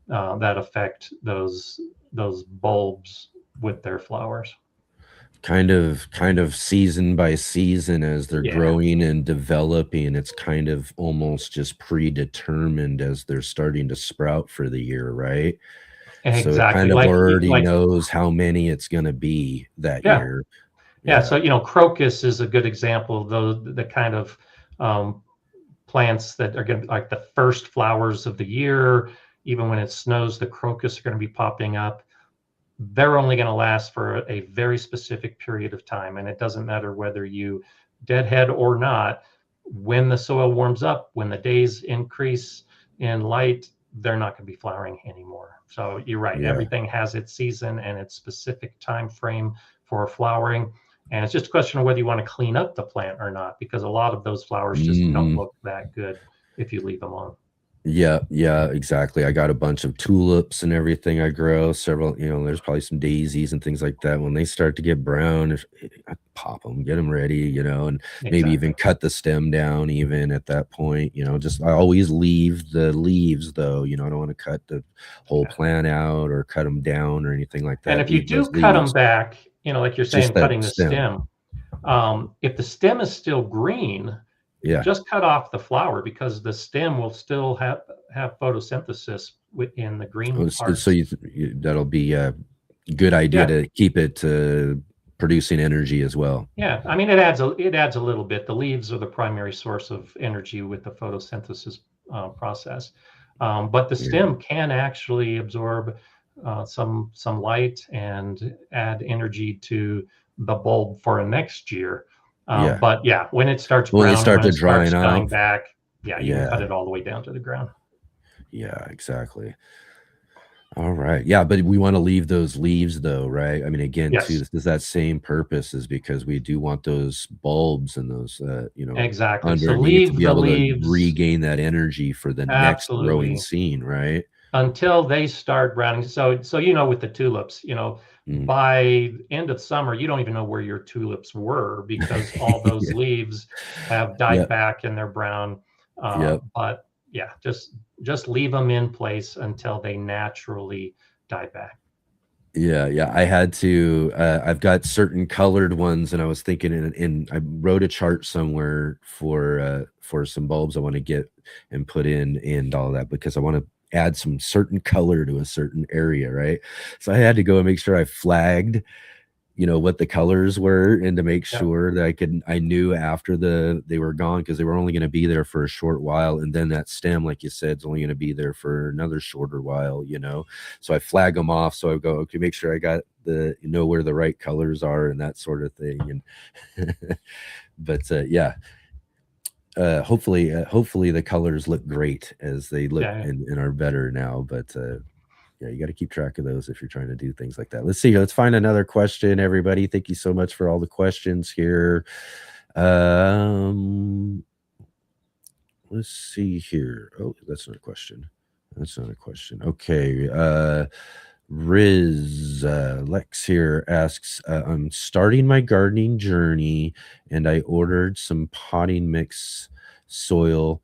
that affect those bulbs with their flowers. Kind of season by season as they're growing and developing, it's kind of almost just predetermined as they're starting to sprout for the year, right? Exactly. So it kind of already knows how many it's going to be that year. Yeah. So, crocus is a good example of the kind of plants that are going to be like the first flowers of the year. Even when it snows, the crocus are going to be popping up. They're only going to last for a very specific period of time. And it doesn't matter whether you deadhead or not. When the soil warms up, when the days increase in light, they're not going to be flowering anymore. So you're right. Yeah. Everything has its season and its specific time frame for flowering. And it's just a question of whether you want to clean up the plant or not, because a lot of those flowers just don't look that good if you leave them on. Yeah, exactly. I got a bunch of tulips and everything I grow. Several, there's probably some daisies and things like that. When they start to get brown, I pop them, get them ready, and maybe even cut the stem down even at that point, just I always leave the leaves though, I don't want to cut the whole plant out or cut them down or anything like that. And if you do cut them back, like you're saying, cutting the stem, if the stem is still green, just cut off the flower, because the stem will still have photosynthesis within the green part. So that'll be a good idea to keep it producing energy as well. Yeah, I mean, it adds a little bit. The leaves are the primary source of energy with the photosynthesis process, but the stem can actually absorb some light and add energy to the bulb for next year. But when it starts browning, dying back, you can cut it all the way down to the ground. Yeah, exactly. All right. Yeah, but we want to leave those leaves though, right? I mean, again, too, this is that same purpose, is because we do want those bulbs and those, exactly. So leave to be able to regain that energy for the next growing scene, right? Until they start browning. So with the tulips, by end of summer, you don't even know where your tulips were, because all those leaves have died back and they're brown. But just leave them in place until they naturally die back. Yeah. I had to, I've got certain colored ones, and I was thinking, and I wrote a chart somewhere for some bulbs I want to get and put in and all that, because I want to add some certain color to a certain area, right? So I had to go and make sure I flagged, what the colors were, and to make sure that I knew after they were gone, because they were only going to be there for a short while, and then that stem, like you said, is only going to be there for another shorter while, So I flag them off, so I go, okay, make sure I got where the right colors are and that sort of thing, and but hopefully the colors look great as they look and are better now, but you got to keep track of those if you're trying to do things like that. Let's find another question, everybody. Thank you so much for all the questions here. Let's see here. Oh, that's not a question. Okay. Riz Lex here asks, I'm starting my gardening journey and I ordered some potting mix soil,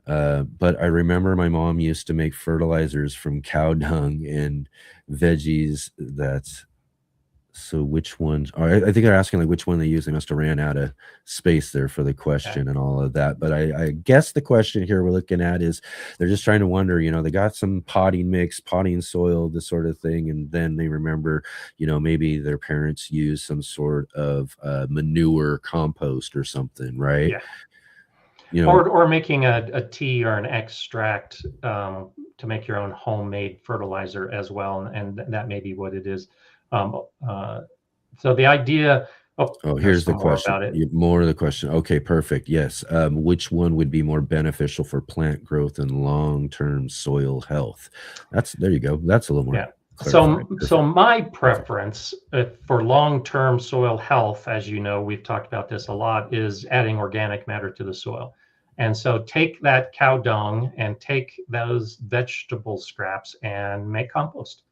but I remember my mom used to make fertilizers from cow dung and veggies. So which ones? I think they're asking which one they use. They must have ran out of space there for the question and all of that. But I guess the question here we're looking at is they're just trying to wonder, they got some potting mix, potting soil, this sort of thing. And then they remember, maybe their parents use some sort of manure compost or something, right? Yeah. Or making a tea or an extract to make your own homemade fertilizer as well. And that may be what it is. So the idea. Here's the question. More of the question. Okay, perfect. Yes. Which one would be more beneficial for plant growth and long-term soil health? There you go. That's a little more. Yeah. So my preference for long-term soil health, as you know, we've talked about this a lot, is adding organic matter to the soil. And so take that cow dung and take those vegetable scraps and make compost,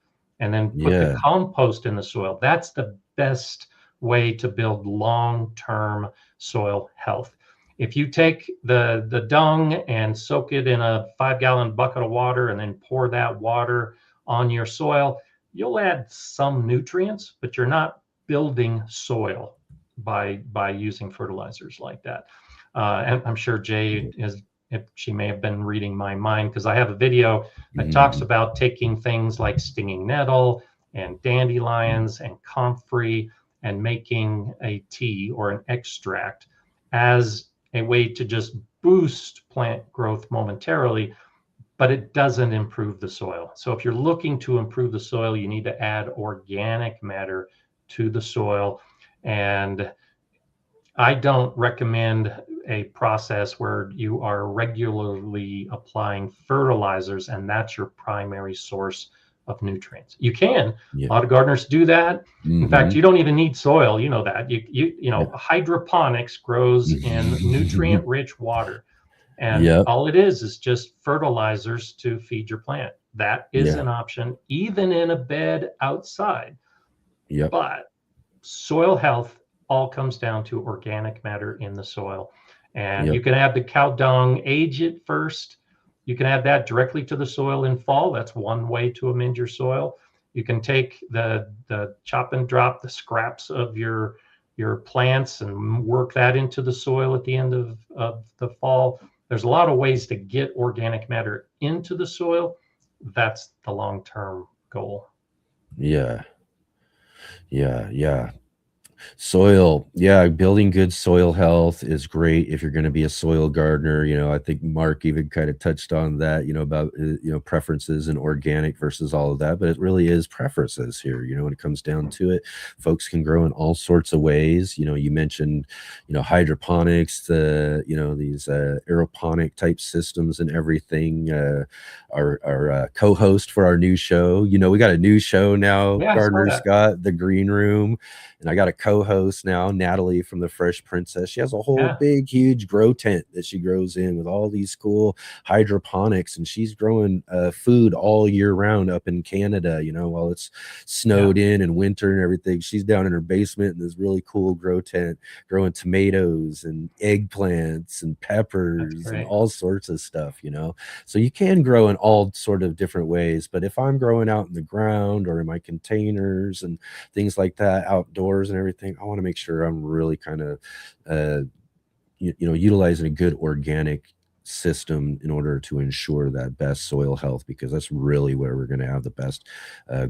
and then put Yeah. the compost in the soil. That's the best way to build long-term soil health. If you take the dung and soak it in a 5-gallon bucket of water and then pour that water on your soil, you'll add some nutrients, but you're not building soil by using fertilizers like that. And I'm sure Jay is, if she may have been reading my mind, because I have a video that talks about taking things like stinging nettle and dandelions and comfrey and making a tea or an extract as a way to just boost plant growth momentarily, but it doesn't improve the soil. So if you're looking to improve the soil, you need to add organic matter to the soil. And I don't recommend a process where you are regularly applying fertilizers and that's your primary source of nutrients. You can. Yeah. A lot of gardeners do that. In fact, you don't even need soil. You know that. You know, hydroponics grows in nutrient-rich water. And all it is just fertilizers to feed your plant. That is an option, even in a bed outside. But soil health all comes down to organic matter in the soil. And you can add the cow dung, age it first. You can add that directly to the soil in fall. That's one way to amend your soil. You can take the chop and drop, the scraps of your plants and work that into the soil at the end of the fall. There's a lot of ways to get organic matter into the soil. That's the long-term goal. Yeah. Soil, building good soil health is great if you're going to be a soil gardener. You know, I think Mark even kind of touched on that, you know, about preferences and organic versus all of that, but it really is preferences here. You know, when it comes down to it, folks can grow in all sorts of ways. You know, you mentioned, hydroponics, these aeroponic type systems and everything. Our co-host for our new show, we got a new show now, Gardener Scott, The Green Room, and I got a co-host now, Natalie from the Fresh Princess. She has a whole big, huge grow tent that she grows in with all these cool hydroponics, and she's growing food all year round up in Canada, while it's snowed in and winter and everything. She's down in her basement in this really cool grow tent growing tomatoes and eggplants and peppers and all sorts of stuff, So you can grow in all sort of different ways, but if I'm growing out in the ground or in my containers and things like that, outdoors and everything, I want to make sure I'm really kind of utilizing a good organic system in order to ensure that best soil health, because that's really where we're going to have the best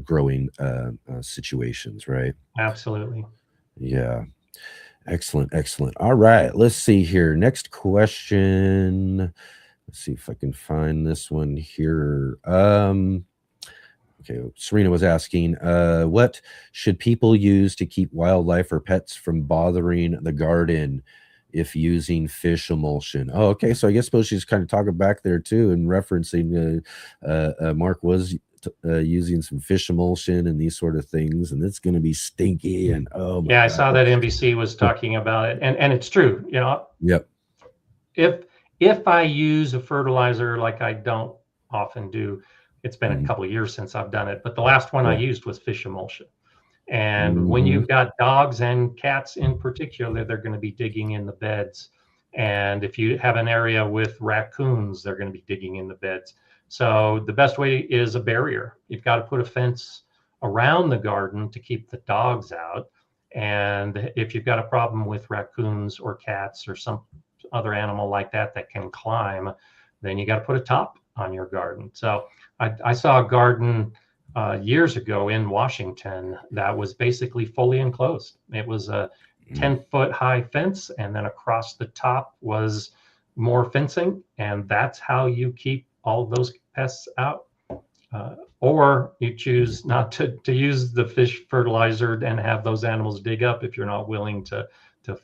growing situations, right? Absolutely. Yeah. Excellent. All right, let's see here. Next question. Let's see if I can find this one here. Okay, Serena was asking, what should people use to keep wildlife or pets from bothering the garden if using fish emulsion? Oh, okay, so I suppose she's kind of talking back there too and referencing Mark was using some fish emulsion and these sort of things, and it's going to be stinky. And I saw that NBC was talking about it, and it's true. If I use a fertilizer, like I don't often do, it's been a couple of years since I've done it, but the last one I used was fish emulsion. And when you've got dogs and cats in particular, they're going to be digging in the beds. And if you have an area with raccoons, they're going to be digging in the beds. So the best way is a barrier. You've got to put a fence around the garden to keep the dogs out. And if you've got a problem with raccoons or cats or some other animal like that can climb, then you got to put a top on your garden. So I saw a garden years ago in Washington that was basically fully enclosed. It was a 10-foot high fence, and then across the top was more fencing, and that's how you keep all of those pests out. Or you choose not to use the fish fertilizer and have those animals dig up if you're not willing to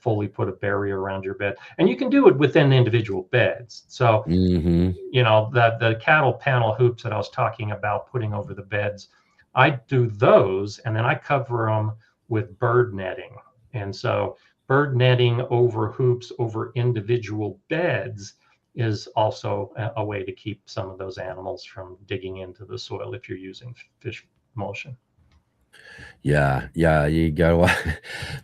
fully put a barrier around your bed. And you can do it within individual beds. So, the cattle panel hoops that I was talking about putting over the beds, I do those, and then I cover them with bird netting. And so bird netting over hoops over individual beds is also a way to keep some of those animals from digging into the soil if you're using fish emulsion. Yeah, yeah, you got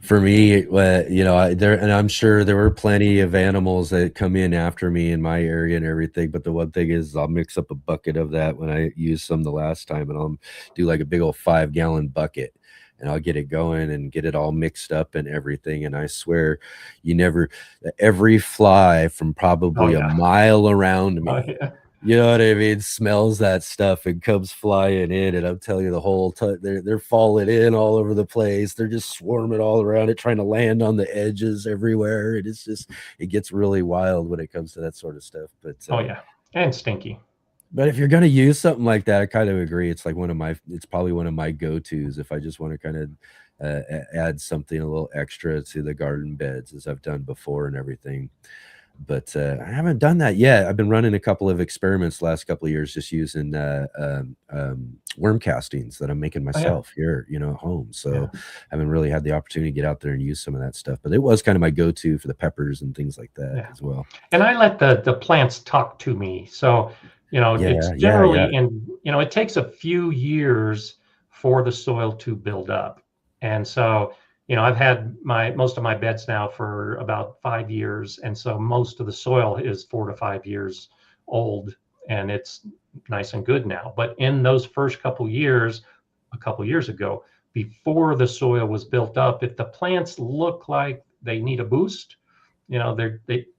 for me, you know, and I'm sure there were plenty of animals that come in after me in my area and everything. But the one thing is, I'll mix up a bucket of that when I used some the last time, and I'll do like a big old 5-gallon bucket, and I'll get it going and get it all mixed up and everything. And I swear, every fly from probably a mile around me. You know what I mean? Smells that stuff and comes flying in, and I'm telling you, the whole time they're falling in all over the place. They're just swarming all around it, trying to land on the edges everywhere. And it gets really wild when it comes to that sort of stuff. But and stinky. But if you're gonna use something like that, I kind of agree. It's like it's probably one of my go-tos if I just want to kind of add something a little extra to the garden beds, as I've done before and everything. But I haven't done that yet. I've been running a couple of experiments the last couple of years, just using worm castings that I'm making myself here, you know, at home. So I haven't really had the opportunity to get out there and use some of that stuff. But it was kind of my go-to for the peppers and things like that as well. And I let the plants talk to me. So, you know, it's generally, and, you know, it takes a few years for the soil to build up. And so, you know, I've had most of my beds now for about 5 years. And so most of the soil is 4 to 5 years old, and it's nice and good now. But in those first couple years, a couple years ago, before the soil was built up, if the plants look like they need a boost, you know,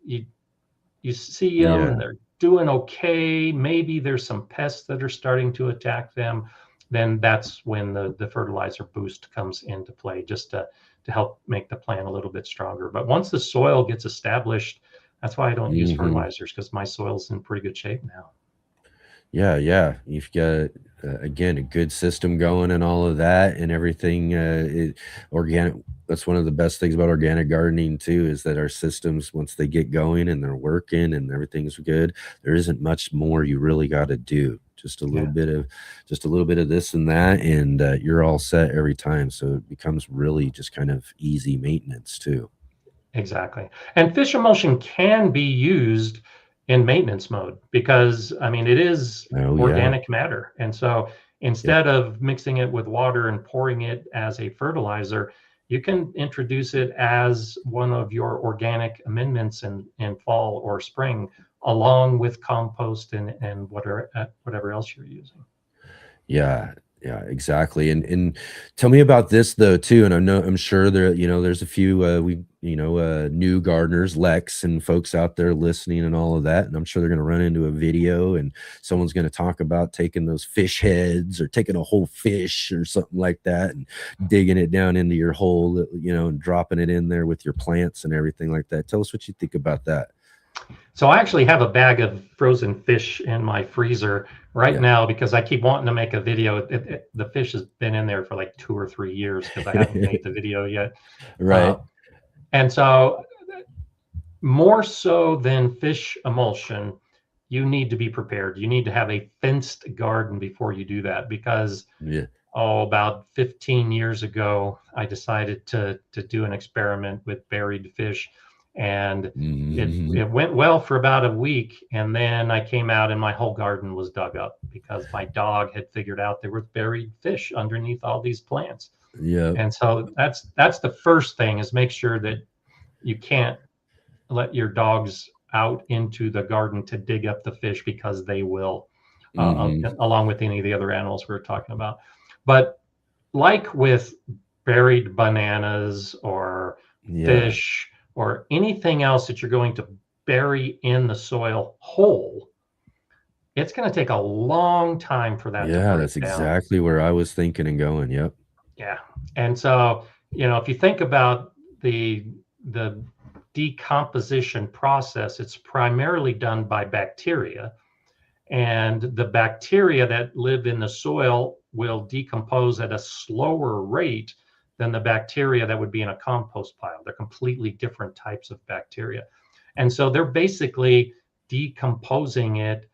you see them and they're doing okay. Maybe there's some pests that are starting to attack them. Then that's when the fertilizer boost comes into play, just to help make the plant a little bit stronger. But once the soil gets established, that's why I don't use fertilizers, because my soil's in pretty good shape now. Yeah. You've got, again, a good system going and all of that and everything. Organic. That's one of the best things about organic gardening too, is that our systems, once they get going and they're working and everything's good, there isn't much more you really got to do. Just a little bit of this and that, and you're all set every time. So it becomes really just kind of easy maintenance too. Exactly. And fish emulsion can be used in maintenance mode, because I mean, it is organic matter. And so instead of mixing it with water and pouring it as a fertilizer, you can introduce it as one of your organic amendments in fall or spring, along with compost and whatever else you're using. Yeah, exactly. And tell me about this though too. And I'm sure there, you know, there's a few new gardeners, Lex and folks out there listening and all of that. And I'm sure they're going to run into a video and someone's going to talk about taking those fish heads or taking a whole fish or something like that and digging it down into your hole, you know, and dropping it in there with your plants and everything like that. Tell us what you think about that. So I actually have a bag of frozen fish in my freezer right now, because I keep wanting to make a video. The fish has been in there for like 2 or 3 years because I haven't made the video yet. Right. And so more so than fish emulsion, you need to be prepared. You need to have a fenced garden before you do that, because about 15 years ago, I decided to do an experiment with buried fish. And it went well for about a week, and then I came out and my whole garden was dug up because my dog had figured out there were buried fish underneath all these plants. And so that's the first thing, is make sure that you can't let your dogs out into the garden to dig up the fish, because they will, along with any of the other animals we were talking about. But like with buried bananas or fish or anything else that you're going to bury in the soil whole, it's going to take a long time for that to break that's down. Exactly where I was thinking and going. Yeah. And so, you know, if you think about the decomposition process, it's primarily done by bacteria, and the bacteria that live in the soil will decompose at a slower rate than the bacteria that would be in a compost pile. They're completely different types of bacteria. And so they're basically decomposing it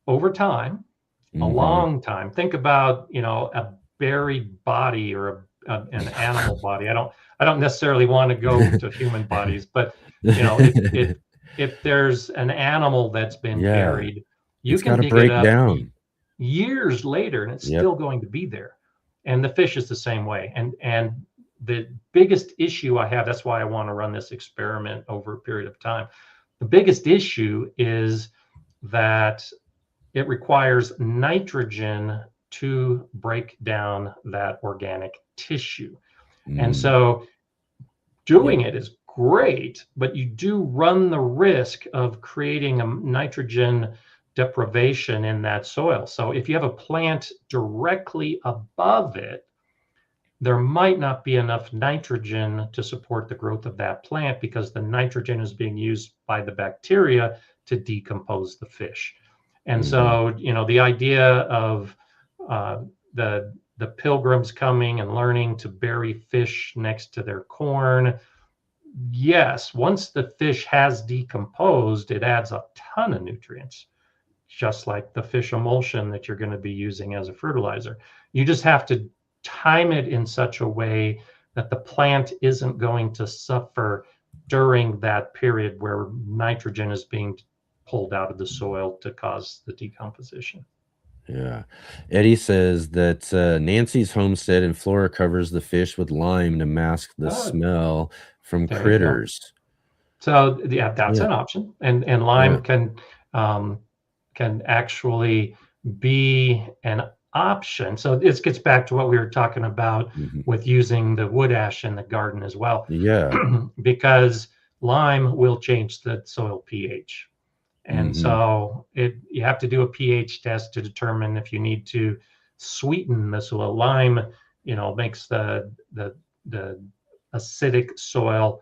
over time, a long time. Think about, you know, a buried body or an animal body. I don't necessarily want to go to human bodies, but you know, if there's an animal that's been Yeah. buried, you It's can got to dig it break up down. years later and it's Yep. still going to be there. And the fish is the same way. And the biggest issue I have, that's why I want to run this experiment over a period of time. The biggest issue is that it requires nitrogen to break down that organic tissue. And so doing it is great, but you do run the risk of creating a nitrogen deprivation in that soil. So if you have a plant directly above it, there might not be enough nitrogen to support the growth of that plant because the nitrogen is being used by the bacteria to decompose the fish. And so, you know, the idea of the pilgrims coming and learning to bury fish next to their corn, yes, once the fish has decomposed, it adds a ton of nutrients, just like the fish emulsion that you're going to be using as a fertilizer. You just have to time it in such a way that the plant isn't going to suffer during that period where nitrogen is being pulled out of the soil to cause the decomposition. Yeah. Eddie says that Nancy's homestead in Florida covers the fish with lime to mask the smell from There you go. critters. So yeah, that's Yeah. an option. And lime can actually be an option. So this gets back to what we were talking about with using the wood ash in the garden as well. Yeah. Because lime will change the soil pH. And so you have to do a pH test to determine if you need to sweeten the soil. Lime, you know, makes the acidic soil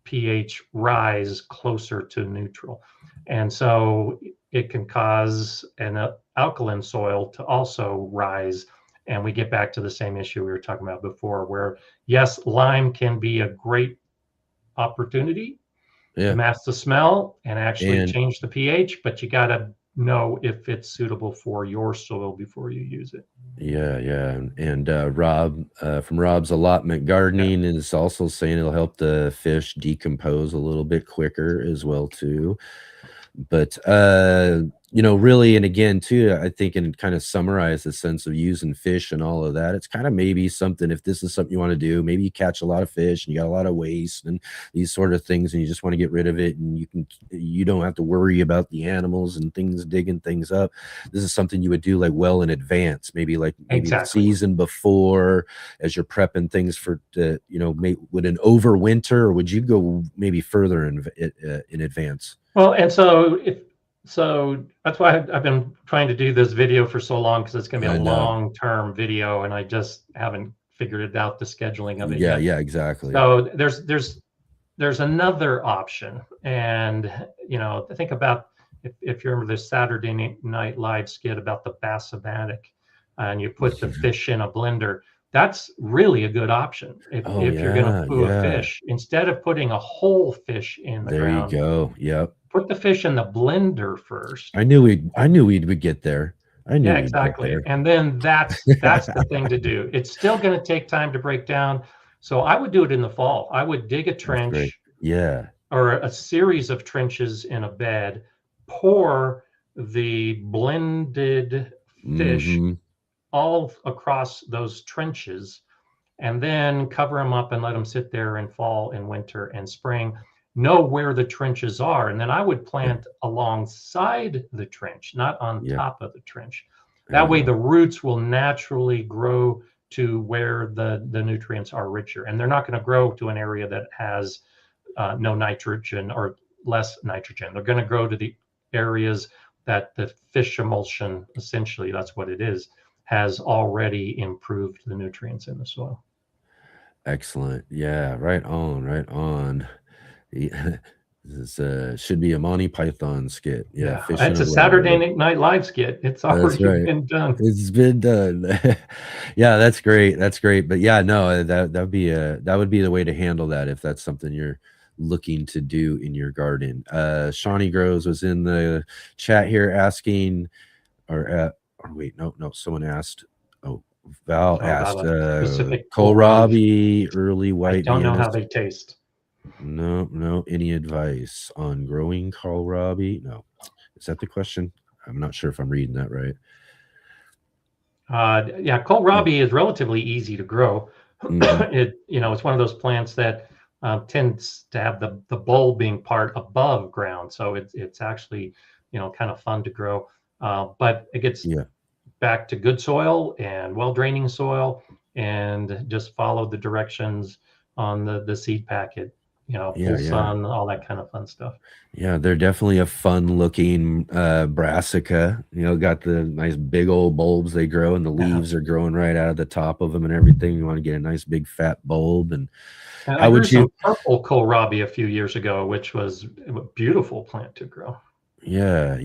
pH rise closer to neutral. And so it can cause an alkaline soil to also rise. And we get back to the same issue we were talking about before, where yes, lime can be a great opportunity to mask the smell and actually change the pH, but you got to know if it's suitable for your soil before you use it. Yeah, yeah. And Rob from Rob's Allotment Gardening is also saying it'll help the fish decompose a little bit quicker as well too. But you know, really, and again too, I think, and kind of summarize the sense of using fish and all of that, it's kind of maybe something, if this is something you want to do, maybe you catch a lot of fish and you got a lot of waste and these sort of things, and you just want to get rid of it, and you don't have to worry about the animals and things digging things up. This is something you would do like well in advance, maybe the season before, as you're prepping things for you know, would an overwinter, or would you go maybe further in advance? Well, and so that's why I've been trying to do this video for so long, because it's going to be a long-term video, and I just haven't figured it out, the scheduling of it yet. Yeah, exactly. So there's another option, and you know, think about if you remember the Saturday Night Live skit about the Bassomatic, and you put the fish in a blender. That's really a good option if you're going to poo a fish, instead of putting a whole fish in the ground. There you go. Yep. Put the fish in the blender first. I knew we would get there. I knew. Yeah, exactly. And then that's the thing to do. It's still going to take time to break down. So I would do it in the fall. I would dig a trench, or a series of trenches in a bed, pour the blended fish all across those trenches, and then cover them up and let them sit there in fall and winter and spring. Know where the trenches are, and then I would plant alongside the trench, not on top of the trench. That way the roots will naturally grow to where the nutrients are richer, and they're not going to grow to an area that has no nitrogen or less nitrogen. They're going to grow to the areas that the fish emulsion, essentially that's what it is, has already improved the nutrients in the soil. Excellent. Yeah, right on. This should be a Monty Python skit. Yeah, it's a Saturday Night Live skit. It's already been done. It's been done. Yeah, that's great. But yeah, no, that would be the way to handle that if that's something you're looking to do in your garden. Shawnee Groves was in the chat here asking, or wait, no, someone asked. Val asked kohlrabi, early white. I don't know how they taste. No. Any advice on growing kohlrabi? No. Is that the question? I'm not sure if I'm reading that right. Yeah, kohlrabi is relatively easy to grow. Mhm. It's one of those plants that tends to have the bulbing part above ground, so it's actually kind of fun to grow. But it gets Yeah. back to good soil and well draining soil, and just follow the directions on the seed packet. Yeah, Full yeah. sun, all that kind of fun stuff. Yeah, they're definitely a fun looking brassica. Got the nice big old bulbs they grow, and the Yeah. leaves are growing right out of the top of them and everything. You want to get a nice big fat bulb. And And I how grew would you? some purple kohlrabi a few years ago, which was a beautiful plant to grow. Yeah.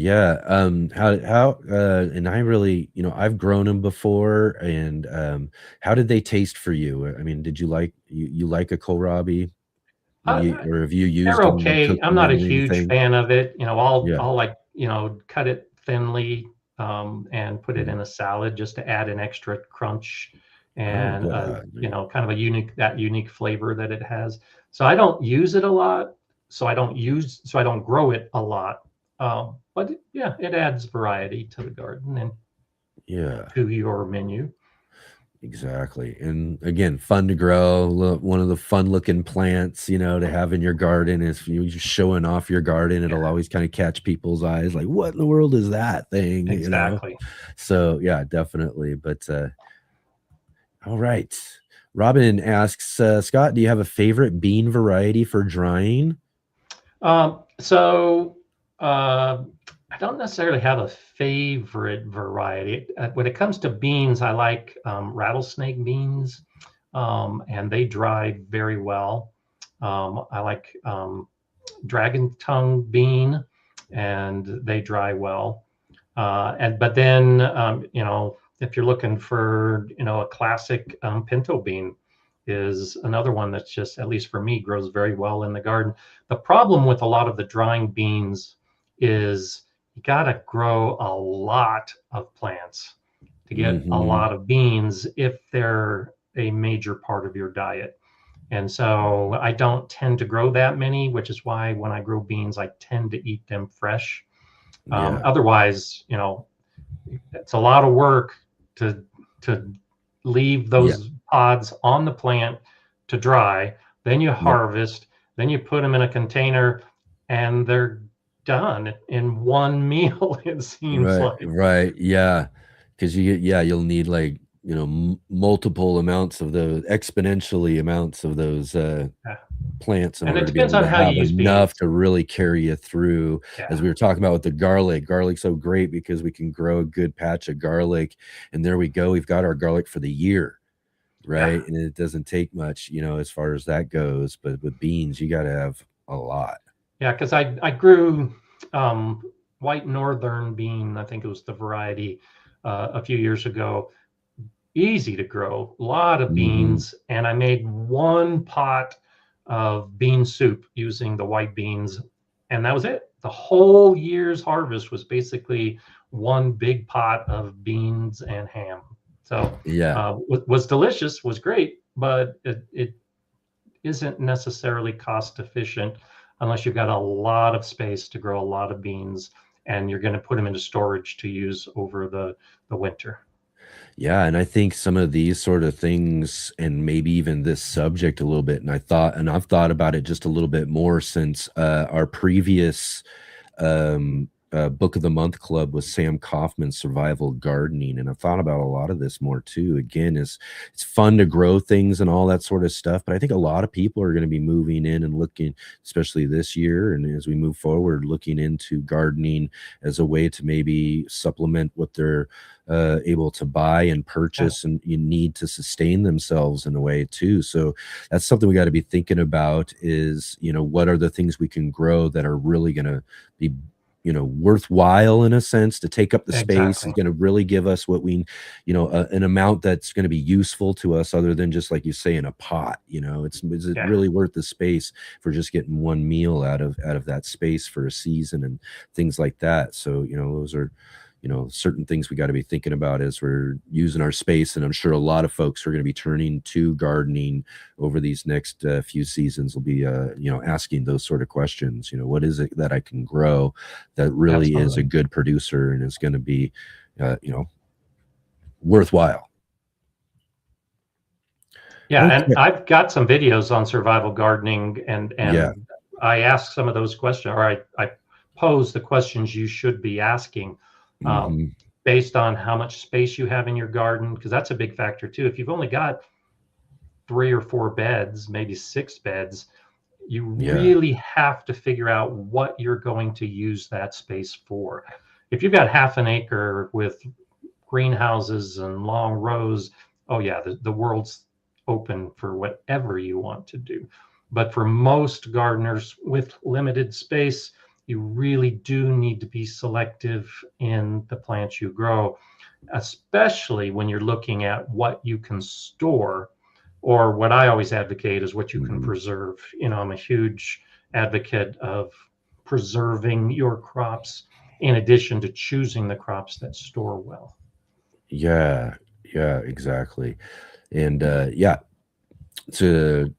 How and I really, I've grown them before. And how did they taste for you? I mean, did you like a kohlrabi? Uh, Or have you used They're them and okay. cooked I'm them not a in huge anything? fan of it. Yeah. I'll like, cut it thinly, and put it Mhm. in a salad just to add an extra crunch Oh and, God. kind of that unique flavor that it has. So I don't use it a lot. So I don't grow it a lot. But yeah, it adds variety to the garden and Yeah. to your menu. Exactly. And again, fun to grow. One of the fun looking plants, to have in your garden is you just showing off your garden. It'll always kind of catch people's eyes like, what in the world is that thing? Exactly. So yeah, definitely. But all right. Robin asks, Scott, do you have a favorite bean variety for drying? So I don't necessarily have a favorite variety. When it comes to beans, I like rattlesnake beans, and they dry very well. I like dragon tongue bean, and they dry well. But then if you're looking for a classic, pinto bean is another one that's just, at least for me, grows very well in the garden. The problem with a lot of the drying beans is you got to grow a lot of plants to get a Hmm. lot of beans if they're a major part of your diet. And so I don't tend to grow that many, which is why when I grow beans, I tend to eat them fresh. Yeah. Otherwise, it's a lot of work to leave Yeah. those pods on the plant to dry. Then you Yep. harvest, then you put them in a container, and they're done in one meal, it seems Right. like. Right. Yeah. Because you'll need like, multiple amounts of those exponentially amounts of those Yeah. plants in And order it to be depends able on to how you have use enough beans. to really carry you through. As Yeah. we were talking about with the garlic, garlic's so great because we can grow a good patch of garlic, and there we go. We've got our garlic for the year, Yeah. right? And it doesn't take much, as far as that goes. But with beans, you got to have a lot. Yeah. Because I grew white northern bean, I think it was the variety, a few years ago. Easy to grow, a lot of Hmm. beans, and I made one pot of bean soup using the white beans, and that was it. The whole year's harvest was basically one big pot of beans and ham. So Yeah. was delicious, was great, but it isn't necessarily cost efficient unless you've got a lot of space to grow a lot of beans, and you're going to put them into storage to use over the winter. Yeah, and I think some of these sort of things, and maybe even this subject a little bit, and I've thought about it just a little bit more since our previous book of the month club was Sam Kaufman's Survival Gardening, and I've thought about a lot of this more too. Again, it's fun to grow things and all that sort of stuff, but I think a lot of people are going to be moving in and looking, especially this year, and as we move forward, looking into gardening as a way to maybe supplement what they're able to buy and Yeah. purchase, and you need to sustain themselves in a way too. So that's something we got to be thinking about is, what are the things we can grow that are really going to be, worthwhile in a sense to take up the space, is Exactly. going to really give us what we, an amount that's going to be useful to us other than just like you say in a pot. Is it Yeah. really worth the space for just getting one meal out of that space for a season and things like that? So those are you know, certain things we got to be thinking about as we're using our space. And I'm sure a lot of folks are going to be turning to gardening over these next few seasons. Will be, you know, asking those sort of questions. You know, what is it that I can grow that really is a good producer and is going to be, you know, worthwhile? Yeah, Okay. and I've got some videos on survival gardening, and I ask some of those questions, or I pose the questions you should be asking based on how much space you have in your garden, because that's a big factor too. If you've only got 3 or 4 beds, maybe 6 beds, you really have to figure out what you're going to use that space for. If you've got half an acre with greenhouses and long rows, oh yeah, the world's open for whatever you want to do. But for most gardeners with limited space, you really do need to be selective in the plants you grow, especially when you're looking at what you can store, or what I always advocate is what you can preserve. You know, I'm a huge advocate of preserving your crops in addition to choosing the crops that store well. Yeah, exactly. And yeah, it's a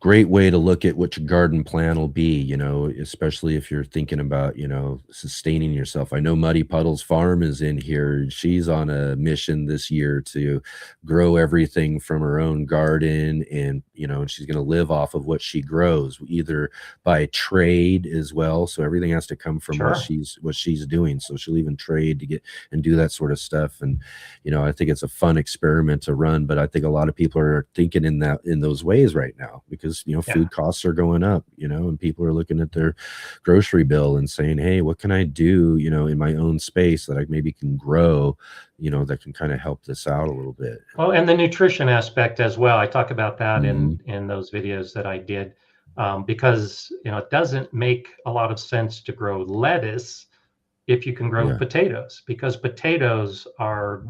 great way to look at what your garden plan will be, you know, especially if you're thinking about, you know, sustaining yourself. I know Muddy Puddles Farm is in here. She's on a mission this year to grow everything from her own garden, and, you know, she's going to live off of what she grows, either by trade as well. So everything has to come from what she's doing. So she'll even trade to get and do that sort of stuff. And, you know, I think it's a fun experiment to run, but I think a lot of people are thinking in those ways right now, because, you know, food costs are going up, you know, and people are looking at their grocery bill and saying, hey, what can I do, you know, in my own space that I maybe can grow, you know, that can kind of help this out a little bit. Well, and the nutrition aspect as well. I talk about that in those videos that I did, because, you know, it doesn't make a lot of sense to grow lettuce if you can grow potatoes, because potatoes are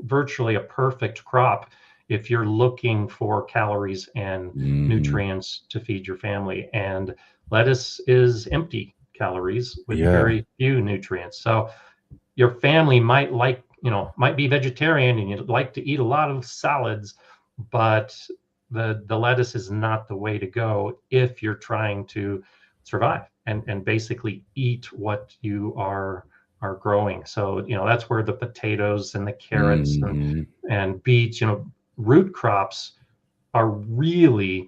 virtually a perfect crop if you're looking for calories and nutrients to feed your family. And lettuce is empty calories with very few nutrients. So your family might be vegetarian and you'd like to eat a lot of salads, but the lettuce is not the way to go if you're trying to survive and basically eat what you are growing. So, you know, that's where the potatoes and the carrots and beets, you know, root crops are really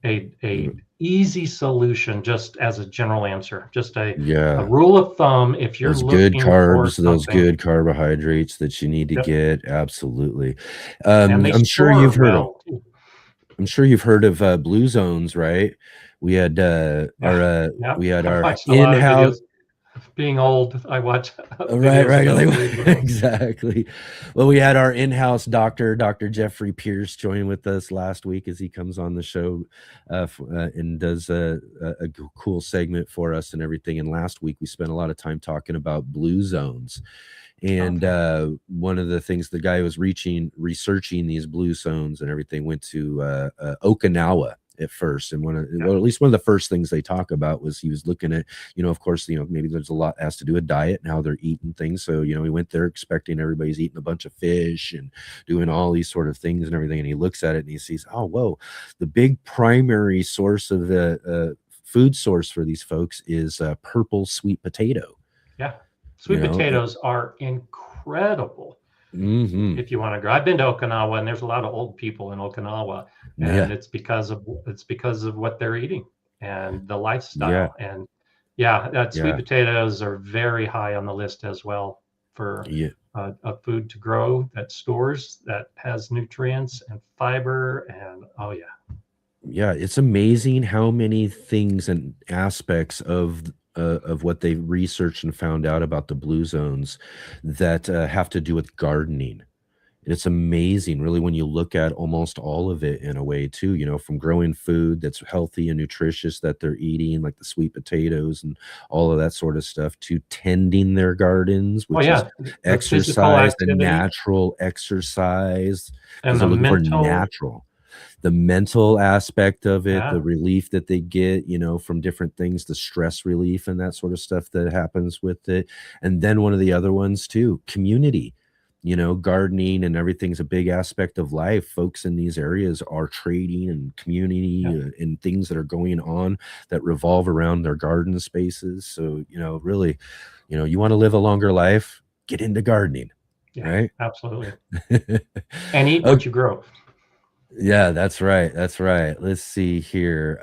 a easy solution, just as a general answer, just a rule of thumb. If you're those looking good carbs, for those good carbohydrates that you need to get, absolutely. And I'm sure you've heard of Blue Zones, right? We had we had our in-house. Being old, I watch. Right. Exactly. Well, we had our in-house Dr. Jeffrey Pierce join with us last week as he comes on the show and does a cool segment for us and everything. And last week we spent a lot of time talking about Blue Zones. And one of the things, the guy who was researching these Blue Zones and everything went to Okinawa at first, and at least one of the first things they talk about was he was looking at, you know, of course, you know, maybe there's a lot has to do with diet and how they're eating things. So, you know, he went there expecting everybody's eating a bunch of fish and doing all these sort of things and everything, and he looks at it and he sees, oh, whoa, the big primary source of the food source for these folks is purple sweet potato. Sweet potatoes are incredible. If you want to grow. I've been to Okinawa, and there's a lot of old people in Okinawa, and it's because of what they're eating and the lifestyle. And sweet potatoes are very high on the list as well for a food to grow that stores, that has nutrients and fiber, and it's amazing how many things and aspects of what they researched and found out about the Blue Zones that have to do with gardening. It's amazing, really, when you look at almost all of it in a way too, you know, from growing food that's healthy and nutritious that they're eating, like the sweet potatoes and all of that sort of stuff, to tending their gardens, which is exercise, the natural exercise, and the mental, natural. the mental aspect of it, Yeah. the relief that they get, you know, from different things, the stress relief and that sort of stuff that happens with it. And then one of the other ones too, community. You know, gardening and everything's a big aspect of life. Folks in these areas are trading and community Yeah. and things that are going on that revolve around their garden spaces. So, you know, really, you know, you want to live a longer life, get into gardening, Yeah, right? absolutely. And eat Okay. what you grow. Yeah, that's right. That's right. Let's see here.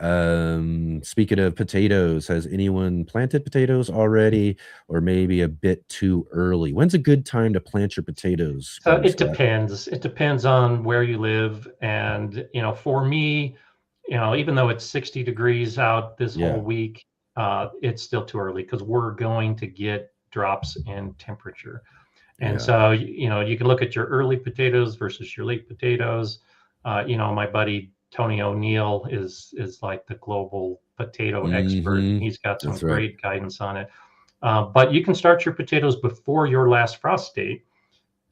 Speaking of potatoes, has anyone planted potatoes already, or maybe a bit too early? When's a good time to plant your potatoes, So Garden it Scott? depends. It depends on where you live. And, you know, for me, you know, even though it's 60 degrees out this Yeah. whole week, it's still too early because we're going to get drops in temperature. And Yeah. so, you know, you can look at your early potatoes versus your late potatoes. You know, my buddy Tony O'Neill is like the global potato expert. Mhm. He's got some That's right. great guidance on it. But you can start your potatoes before your last frost date.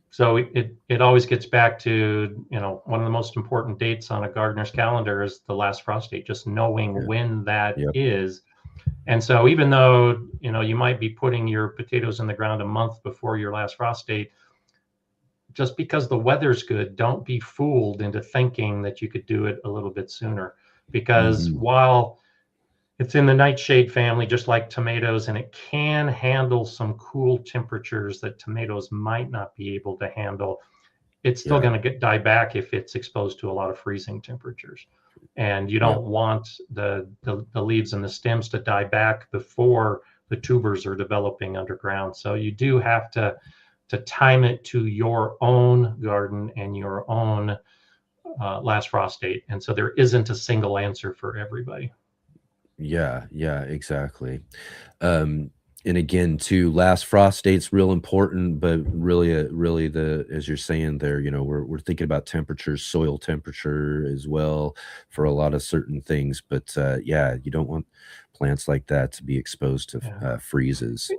So it always gets back to, you know, one of the most important dates on a gardener's calendar is the last frost date, just knowing Yeah. when that Yep. is. And so even though, you know, you might be putting your potatoes in the ground a month before your last frost date, just because the weather's good, don't be fooled into thinking that you could do it a little bit sooner. Because Mhm. while it's in the nightshade family, just like tomatoes, and it can handle some cool temperatures that tomatoes might not be able to handle, it's still Yeah. going to die back if it's exposed to a lot of freezing temperatures. And you Yep. don't want the leaves and the stems to die back before the tubers are developing underground. So you do have to time it to your own garden and your own last frost date. And so there isn't a single answer for everybody. Yeah, yeah, exactly. And again, too, last frost date's real important, but really, really the as you're saying there, you know, we're thinking about temperatures, soil temperature as well for a lot of certain things. But yeah, you don't want plants like that to be exposed to Yeah. freezes.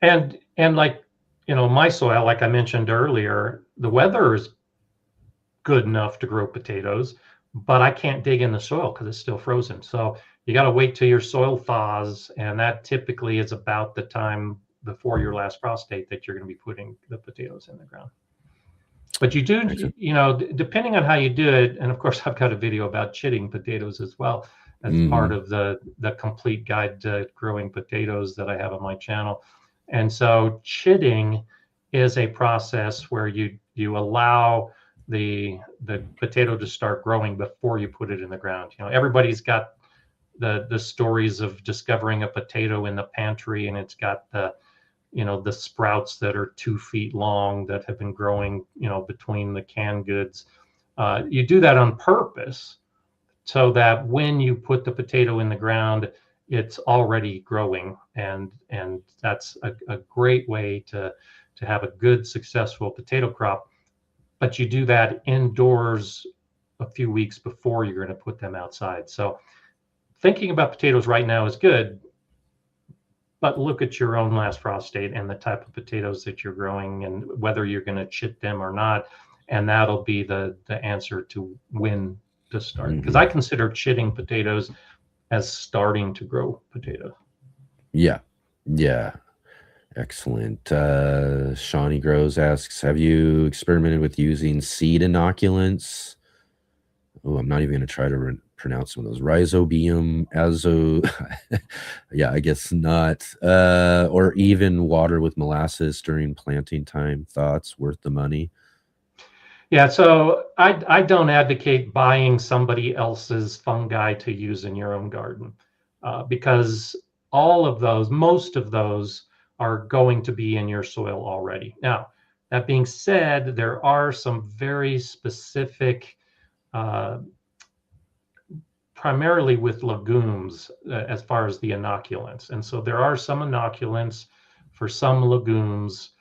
And like, you know, my soil, like I mentioned earlier, the weather is good enough to grow potatoes, but I can't dig in the soil because it's still frozen. So you got to wait till your soil thaws, and that typically is about the time before your last frost date that you're going to be putting the potatoes in the ground. But you do, Excellent. you know, depending on how you do it, and of course I've got a video about chitting potatoes as well as part Mhm. of the complete guide to growing potatoes that I have on my channel. And so chitting is a process where you allow the potato to start growing before you put it in the ground. You know, everybody's got the stories of discovering a potato in the pantry, and it's got the, you know, the sprouts that are 2 feet long that have been growing, you know, between the canned goods. You do that on purpose so that when you put the potato in the ground, it's already growing, and that's a great way to have a good successful potato crop. But you do that indoors a few weeks before you're going to put them outside. So thinking about potatoes right now is good, but look at your own last frost date and the type of potatoes that you're growing and whether you're going to chit them or not. And that'll be the answer to when to start. Because I consider chitting potatoes as starting to grow potatoes. Yeah, yeah. Excellent. Shawnee Grows asks, have you experimented with using seed inoculants? Oh, I'm not even going to try to pronounce some of those. Rhizobium, azo. Yeah, I guess not. Or even water with molasses during planting time. Thoughts? Worth the money? Yeah, so I don't advocate buying somebody else's fungi to use in your own garden because all of those, most of those are going to be in your soil already. Now, that being said, there are some very specific, primarily with legumes as far as the inoculants. And so there are some inoculants for some legumes.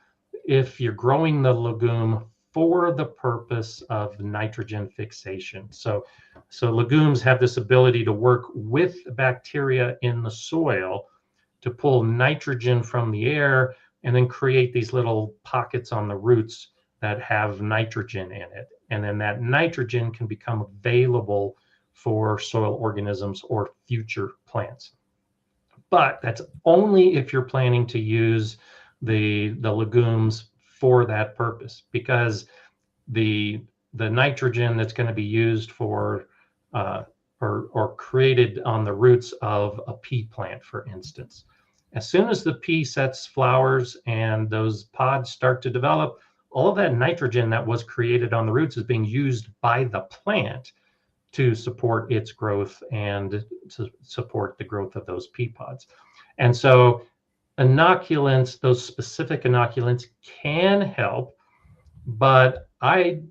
If you're growing the legume for the purpose of nitrogen fixation. So legumes have this ability to work with bacteria in the soil to pull nitrogen from the air and then create these little pockets on the roots that have nitrogen in it. and then that nitrogen can become available for soil organisms or future plants. But that's only if you're planning to use the legumes for that purpose, because the nitrogen that's going to be used for or created on the roots of a pea plant, for instance, as soon as the pea sets flowers and those pods start to develop, all of that nitrogen that was created on the roots is being used by the plant to support its growth and to support the growth of those pea pods. And so inoculants, those specific inoculants can help, but I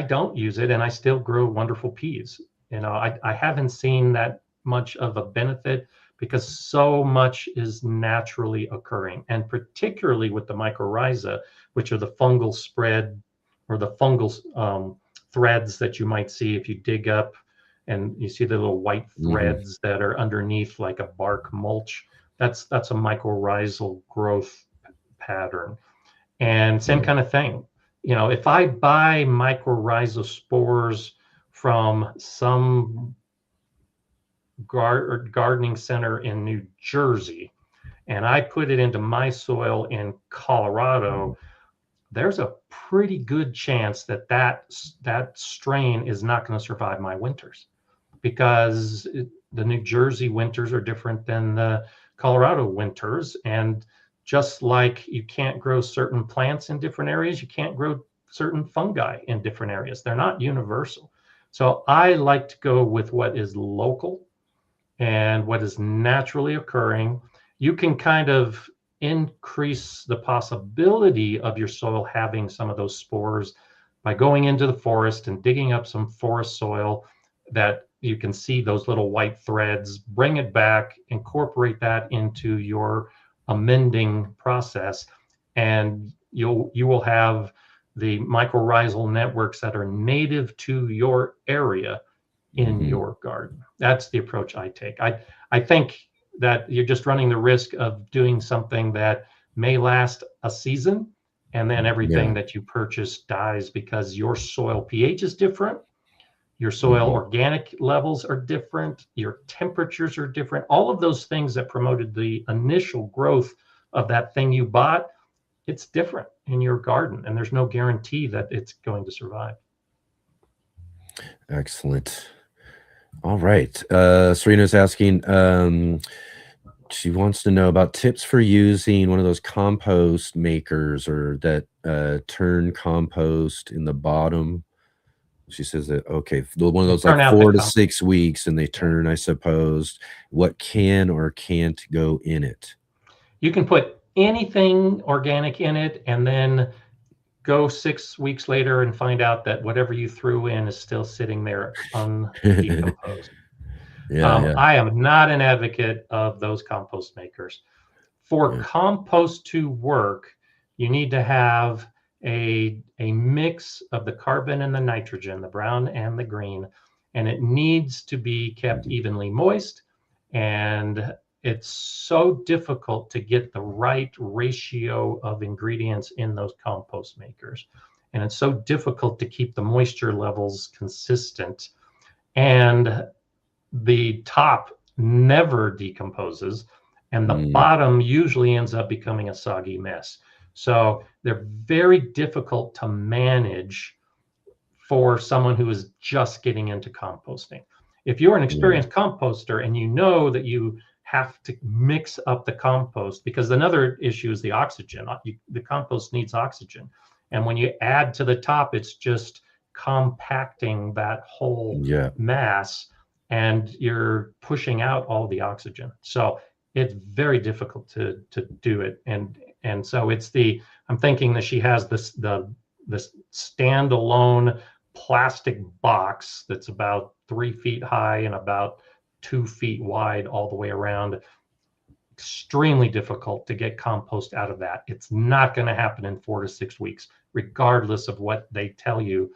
don't use it, and I still grow wonderful peas. You know, I haven't seen that much of a benefit because so much is naturally occurring, and particularly with the mycorrhiza, which are the fungal spread or the fungal threads that you might see if you dig up and you see the little white threads that are underneath like a bark mulch. That's a mycorrhizal growth pattern. And same kind of thing. You know, if I buy mycorrhizal spores from some gardening center in New Jersey and I put it into my soil in Colorado, there's a pretty good chance that that strain is not going to survive my winters, because the New Jersey winters are different than the Colorado winters. And just like you can't grow certain plants in different areas, you can't grow certain fungi in different areas. They're not universal. So I like to go with what is local and what is naturally occurring. You can kind of increase the possibility of your soil having some of those spores by going into the forest and digging up some forest soil that you can see those little white threads, bring it back, incorporate that into your amending process, and you will have the mycorrhizal networks that are native to your area in your garden. That's the approach I take. I think that you're just running the risk of doing something that may last a season, and then everything that you purchase dies because your soil pH is different, your soil organic levels are different, your temperatures are different. All of those things that promoted the initial growth of that thing you bought, it's different in your garden, and there's no guarantee that it's going to survive. Excellent. All right. Serena's asking, she wants to know about tips for using one of those compost makers or that turn compost in the bottom. She says that, okay, one of those like 4 to 6 weeks and they turn, I suppose. What can or can't go in it? You can put anything organic in it and then go 6 weeks later and find out that whatever you threw in is still sitting there undecomposed. I am not an advocate of those compost makers. For compost to work, you need to have a mix of the carbon and the nitrogen, the brown and the green, and it needs to be kept evenly moist. And it's so difficult to get the right ratio of ingredients in those compost makers. And it's so difficult to keep the moisture levels consistent. And the top never decomposes, and the bottom usually ends up becoming a soggy mess. So they're very difficult to manage for someone who is just getting into composting. If you're an experienced composter and you know that you have to mix up the compost, because another issue is the oxygen. The compost needs oxygen. And when you add to the top, it's just compacting that whole mass, and you're pushing out all the oxygen. So it's very difficult to do it. And so I'm thinking that she has this standalone plastic box that's about 3 feet high and about 2 feet wide all the way around. Extremely difficult to get compost out of that. It's not going to happen in 4 to 6 weeks, regardless of what they tell you,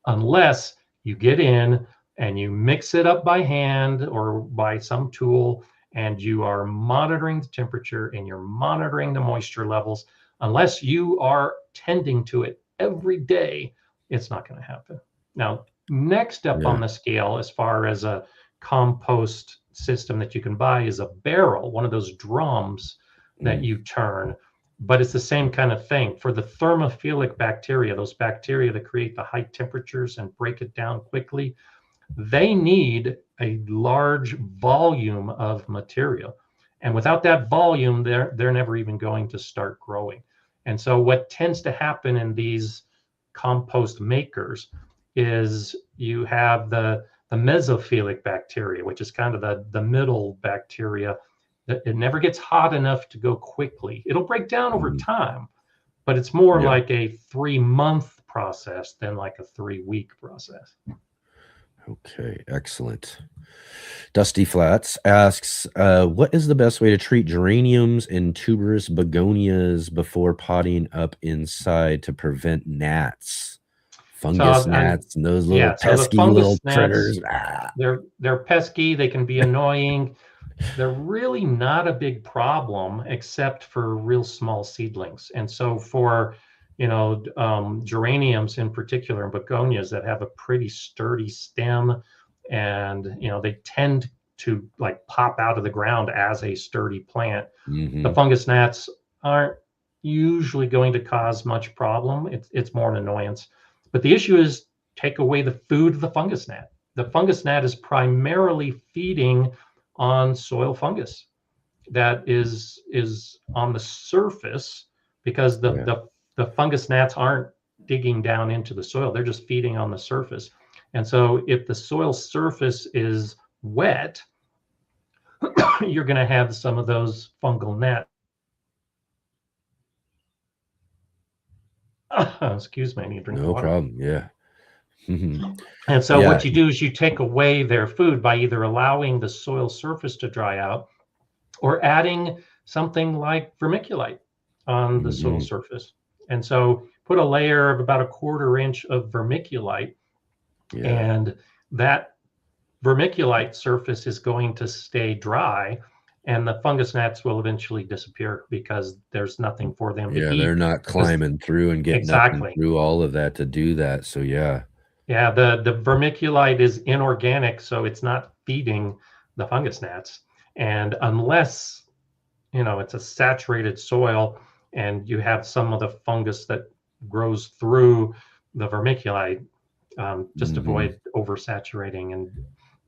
unless you get in and you mix it up by hand or by some tool, and you are monitoring the temperature and you're monitoring the moisture levels. Unless you are tending to it every day, it's not going to happen. Now, next up Yeah. on the scale, as far as a compost system that you can buy, is a barrel, one of those drums that you turn. But it's the same kind of thing. For the thermophilic bacteria, those bacteria that create the high temperatures and break it down quickly, they need a large volume of material. And without that volume, they're never even going to start growing. And so what tends to happen in these compost makers is you have the mesophilic bacteria, which is kind of the middle bacteria. It never gets hot enough to go quickly. It'll break down over time, but it's more like a 3-month process than like a 3-week process. Okay, excellent. Dusty Flats asks, what is the best way to treat geraniums and tuberous begonias before potting up inside to prevent gnats? Fungus gnats and those little pesky little critters. They're pesky. They can be annoying. They're really not a big problem except for real small seedlings. And so for, geraniums in particular and begonias that have a pretty sturdy stem, and, they tend to like pop out of the ground as a sturdy plant. The fungus gnats aren't usually going to cause much problem. It's more an annoyance. But the issue is take away the food of the fungus gnat. The fungus gnat is primarily feeding on soil fungus that is on the surface, because the fungus gnats aren't digging down into the soil. They're just feeding on the surface. And so if the soil surface is wet, you're going to have some of those fungal gnats. Excuse me, I need to drink water. No problem. Yeah. And so what you do is you take away their food by either allowing the soil surface to dry out or adding something like vermiculite on the soil surface. And so put a layer of about 1/4 inch of vermiculite, and that vermiculite surface is going to stay dry, and the fungus gnats will eventually disappear because there's nothing for them to eat. They're not climbing through and getting up and through all of that to do that. So the vermiculite is inorganic, so it's not feeding the fungus gnats. And unless it's a saturated soil and you have some of the fungus that grows through the vermiculite, just avoid oversaturating and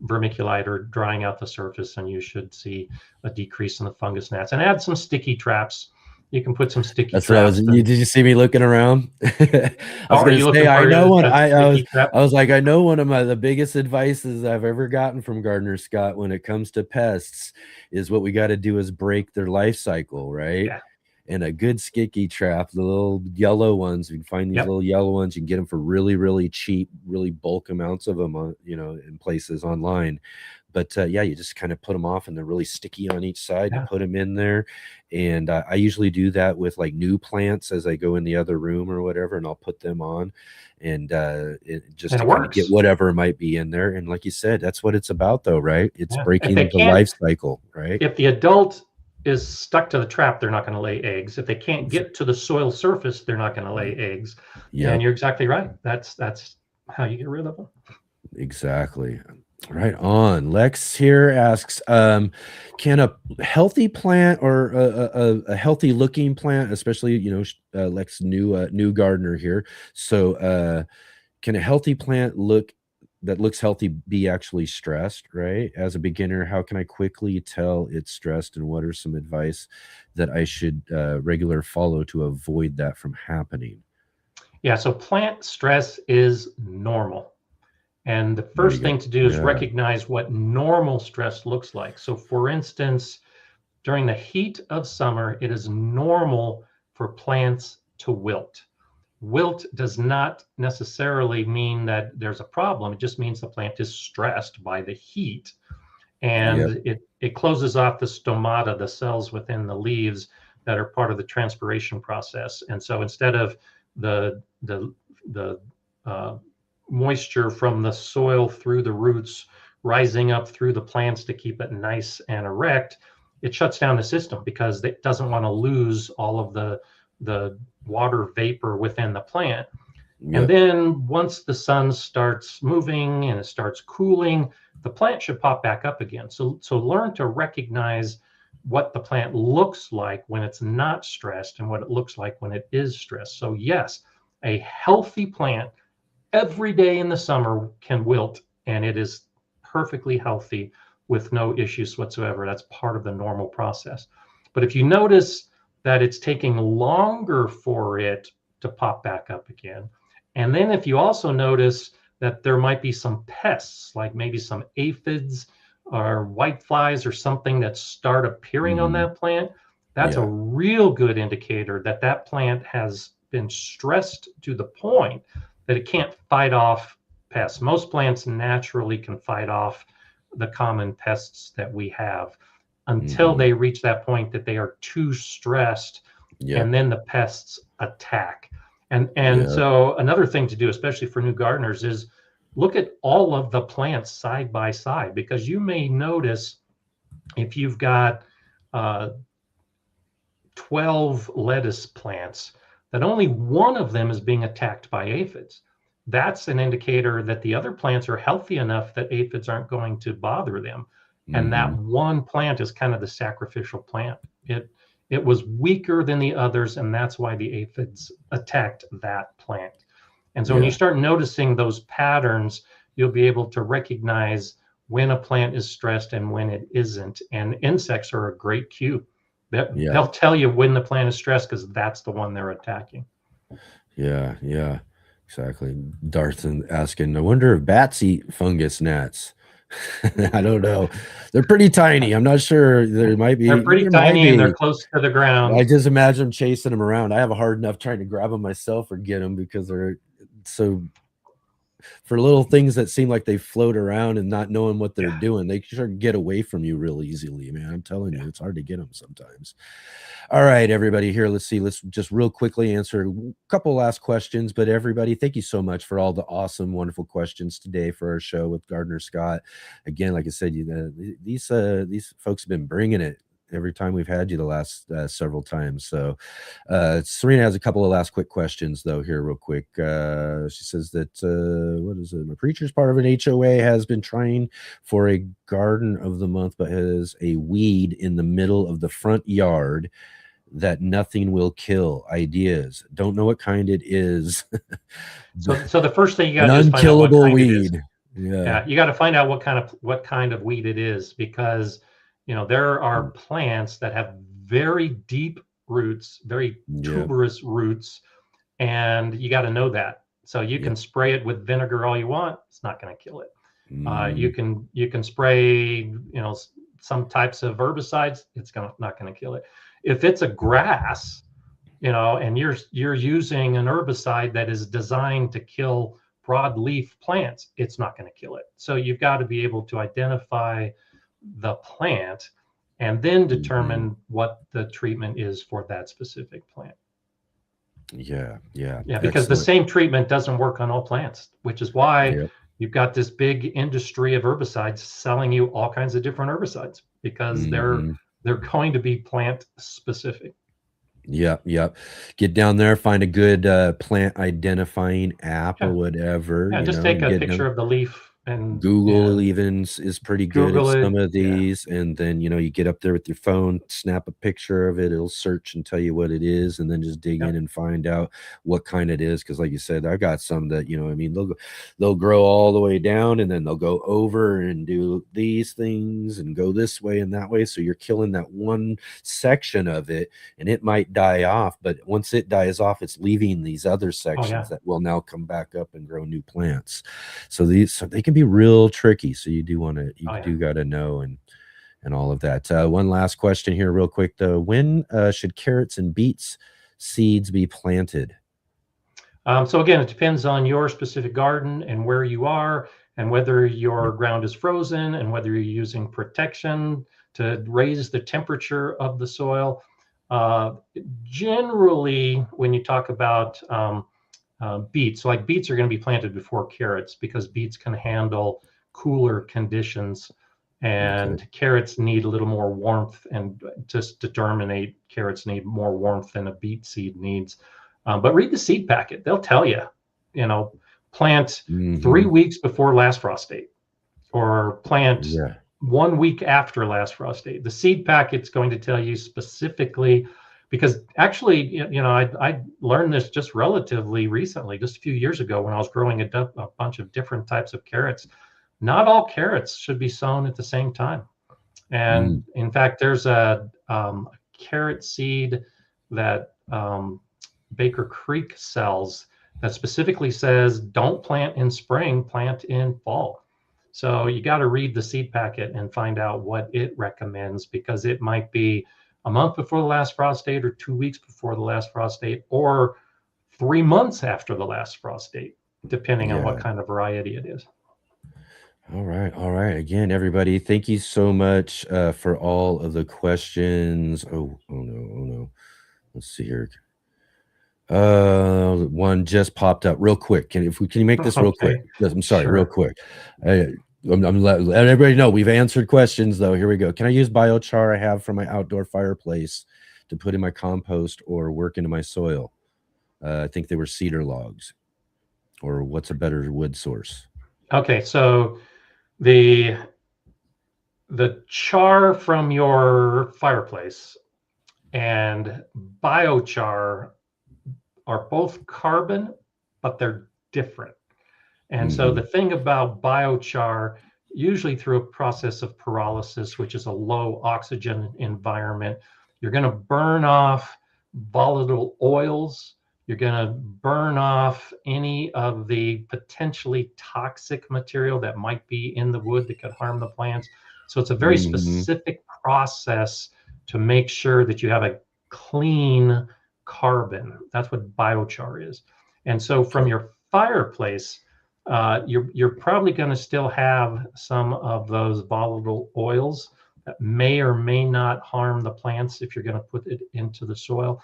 vermiculite or drying out the surface, and you should see a decrease in the fungus gnats. And add some sticky traps. You can put some sticky traps. Did you see me looking around? I know one of the biggest advices I've ever gotten from Gardener Scott when it comes to pests is what we got to do is break their life cycle, right? Yeah. And a good sticky trap, the little yellow ones, you can find these little yellow ones. You can get them for really, really cheap, really bulk amounts of them, in places online. But you just kind of put them off, and they're really sticky on each side. You put them in there, and I usually do that with like new plants as I go in the other room or whatever, and I'll put them on, and it just to kind of get whatever might be in there. And like you said, that's what it's about, though, right? It's breaking the life cycle, right? If the adult is stuck to the trap, they're not going to lay eggs. If they can't get to the soil surface, they're not going to lay eggs. And you're exactly right. That's how you get rid of them. Exactly. Right on. Lex here asks, can a healthy plant or a healthy looking plant, especially, Lex, new gardener here. So can a healthy plant that looks healthy be actually stressed, right? As a beginner, how can I quickly tell it's stressed, and what are some advice that I should regular follow to avoid that from happening? Yeah, so plant stress is normal. And the first thing to do is recognize what normal stress looks like. So for instance, during the heat of summer, it is normal for plants to wilt. Wilt does not necessarily mean that there's a problem. It just means the plant is stressed by the heat, and it closes off the stomata, the cells within the leaves that are part of the transpiration process. And so instead of the moisture from the soil through the roots rising up through the plants to keep it nice and erect, it shuts down the system because it doesn't want to lose all of the water vapor within the plant. And then once the sun starts moving and it starts cooling, the plant should pop back up again. So learn to recognize what the plant looks like when it's not stressed and what it looks like when it is stressed. So yes, a healthy plant every day in the summer can wilt, and it is perfectly healthy with no issues whatsoever. That's part of the normal process. But if you notice that it's taking longer for it to pop back up again, and then if you also notice that there might be some pests, like maybe some aphids or white flies or something that start appearing on that plant, that's a real good indicator that that plant has been stressed to the point that it can't fight off pests. Most plants naturally can fight off the common pests that we have until they reach that point that they are too stressed, and then the pests attack. And so another thing to do, especially for new gardeners, is look at all of the plants side by side, because you may notice if you've got 12 lettuce plants that only one of them is being attacked by aphids. That's an indicator that the other plants are healthy enough that aphids aren't going to bother them. And that one plant is kind of the sacrificial plant. It was weaker than the others, and that's why the aphids attacked that plant. And so when you start noticing those patterns, you'll be able to recognize when a plant is stressed and when it isn't. And insects are a great cue. They'll tell you when the plant is stressed because that's the one they're attacking. Yeah, exactly. Darth asking, I wonder if bats eat fungus gnats. I don't know. They're pretty tiny. I'm not sure. There might be. They're pretty tiny and they're close to the ground. I just imagine them chasing them around. I have a hard enough trying to grab them myself or get them because they're so. For little things that seem like they float around and not knowing what they're doing, they sure get away from you real easily, man. I'm telling you, it's hard to get them sometimes. All right, everybody, here, let's see. Let's just real quickly answer a couple last questions. But everybody, thank you so much for all the awesome, wonderful questions today for our show with Gardener Scott. Again, like I said, these folks have been bringing it every time we've had you the last several times. So Serena has a couple of last quick questions though here real quick. She says that what is it, my preacher's part of an HOA has been trying for a garden of the month but has a weed in the middle of the front yard that nothing will kill. Ideas, don't know what kind it is. so the first thing you got to do is find out what kind weed. You got to find out what kind of weed it is, because there are plants that have very deep roots, very tuberous roots, and you got to know that. So you can spray it with vinegar all you want; it's not going to kill it. You can spray, some types of herbicides; it's not going to kill it. If it's a grass, and you're using an herbicide that is designed to kill broadleaf plants, it's not going to kill it. So you've got to be able to identify the plant and then determine what the treatment is for that specific plant. Because excellent. The same treatment doesn't work on all plants, which is why you've got this big industry of herbicides selling you all kinds of different herbicides, because they're going to be plant specific. Get down there, find a good plant identifying app or whatever. Just take a picture of the leaf. And Google even is pretty good at some of these. And then, you get up there with your phone, snap a picture of it. It'll search and tell you what it is, and then just dig in and find out what kind it is. Because like you said, I've got some that, they'll grow all the way down and then they'll go over and do these things and go this way and that way. So you're killing that one section of it and it might die off. But once it dies off, it's leaving these other sections that will now come back up and grow new plants. So they can be real tricky, so you do want to do got to know and all of that. One last question here real quick though. When should carrots and beets seeds be planted? So again, it depends on your specific garden and where you are and whether your ground is frozen and whether you're using protection to raise the temperature of the soil. Generally, when you talk about beets, so like beets are going to be planted before carrots, because beets can handle cooler conditions, and carrots need a little more warmth, and just to germinate, carrots need more warmth than a beet seed needs. But read the seed packet; they'll tell you. plant 3 weeks before last frost date, or plant Yeah. 1 week after last frost date. The seed packet's going to tell you specifically, because actually, I learned this just relatively recently, just a few years ago when I was growing a bunch of different types of carrots. Not all carrots should be sown at the same time. And in fact, there's a carrot seed that Baker Creek sells that specifically says don't plant in spring, plant in fall. So you got to read the seed packet and find out what it recommends, because it might be a month before the last frost date, or 2 weeks before the last frost date, or 3 months after the last frost date, depending on what kind of variety it is. All right. All right. Again, everybody, thank you so much for all of the questions. Oh no. Let's see here. One just popped up real quick. Can you make this real quick? Yes, I'm sorry, real quick. I'm letting everybody know we've answered questions though. Here we go. Can I use biochar I have from my outdoor fireplace to put in my compost or work into my soil? I think they were cedar logs. Or what's a better wood source? Okay, so the char from your fireplace and biochar are both carbon, but they're different. And so the thing about biochar, usually through a process of pyrolysis, which is a low oxygen environment, you're going to burn off volatile oils. You're going to burn off any of the potentially toxic material that might be in the wood that could harm the plants. So it's a very specific process to make sure that you have a clean carbon. That's what biochar is. And so from your fireplace, you're probably going to still have some of those volatile oils that may or may not harm the plants if you're going to put it into the soil.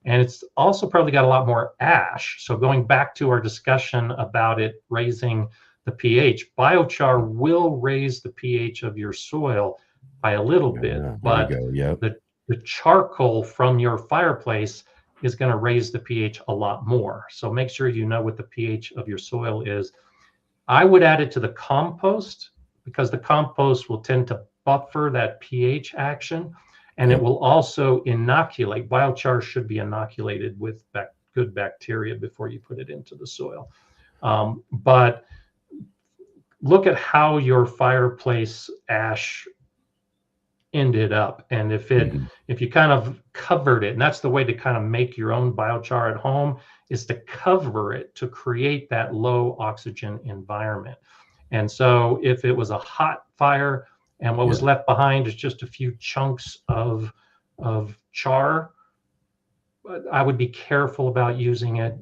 And it's also probably got a lot more ash. So going back to our discussion about it raising the pH, biochar will raise the pH of your soil by a little bit, but the charcoal from your fireplace is going to raise the pH a lot more. So make sure you know what the pH of your soil is. I would add it to the compost, because the compost will tend to buffer that pH action, and it will also inoculate. Biochar should be inoculated with good bacteria before you put it into the soil. But look at how your fireplace ash ended up, and if you kind of covered it, and that's the way to kind of make your own biochar at home, is to cover it to create that low oxygen environment. And so if it was a hot fire and what was left behind is just a few chunks of char, I would be careful about using it.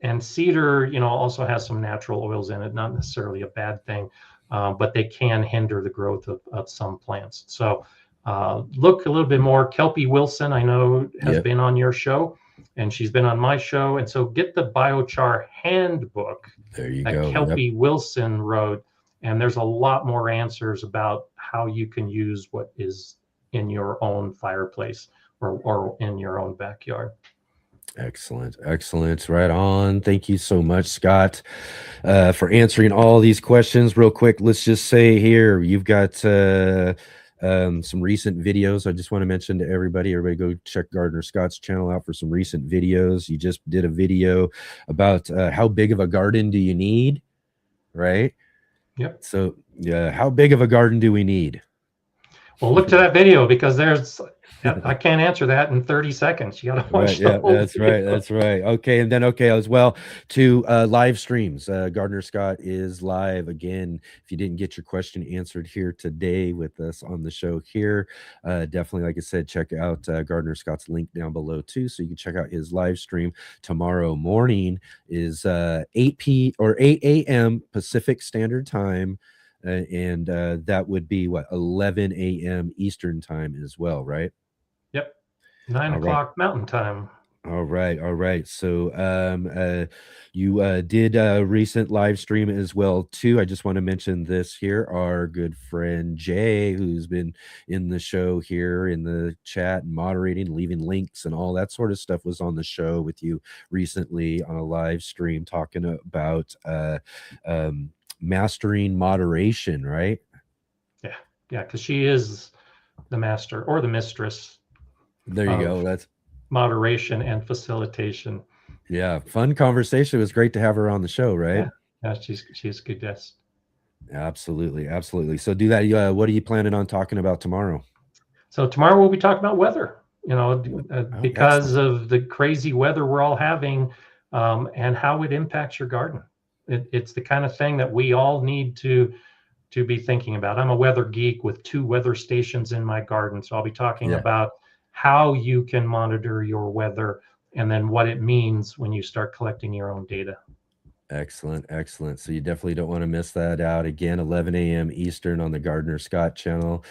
And cedar, also has some natural oils in it, not necessarily a bad thing, but they can hinder the growth of some plants. So look a little bit more. Kelpie Wilson, I know, has been on your show, and she's been on my show. And so get the biochar handbook that Kelpie Wilson wrote, and there's a lot more answers about how you can use what is in your own fireplace or in your own backyard. Excellent. Right on. Thank you so much, Scott, for answering all these questions. Real quick, let's just say here, you've got some recent videos. I just want to mention to everybody go check Gardener Scott's channel out for some recent videos. You just did a video about how big of a garden do you need, right? Yep. So how big of a garden do we need? Well, look to that video, because I can't answer that in 30 seconds. You got to watch the whole video. That's right. Okay, and then as well to live streams. Gardener Scott is live again. If you didn't get your question answered here today with us on the show here, definitely, like I said, check out Gardener Scott's link down below too, so you can check out his live stream. Tomorrow morning is 8 a.m. Pacific Standard Time. And that would be 11 a.m. Eastern Time as well, right? Yep. 9 o'clock Mountain Time. All right, all right. So you did a recent live stream as well too. I just want to mention this here. Our good friend Jay, who's been in the show here in the chat and moderating, leaving links and all that sort of stuff, was on the show with you recently on a live stream talking about mastering moderation, right? Yeah, because she is the master or the mistress. There you go. That's moderation and facilitation. Yeah, fun conversation. It was great to have her on the show, right? Yeah, she's a good guest. Absolutely, absolutely. So do that. What are you planning on talking about tomorrow? So tomorrow we'll be talking about weather. Because of the crazy weather we're all having, and how it impacts your garden. It's the kind of thing that we all need to be thinking about. I'm a weather geek with 2 weather stations in my garden, so I'll be talking about how you can monitor your weather and then what it means when you start collecting your own data. Excellent, excellent. So you definitely don't want to miss that out. Again, 11 a.m. Eastern on the Gardner Scott channel.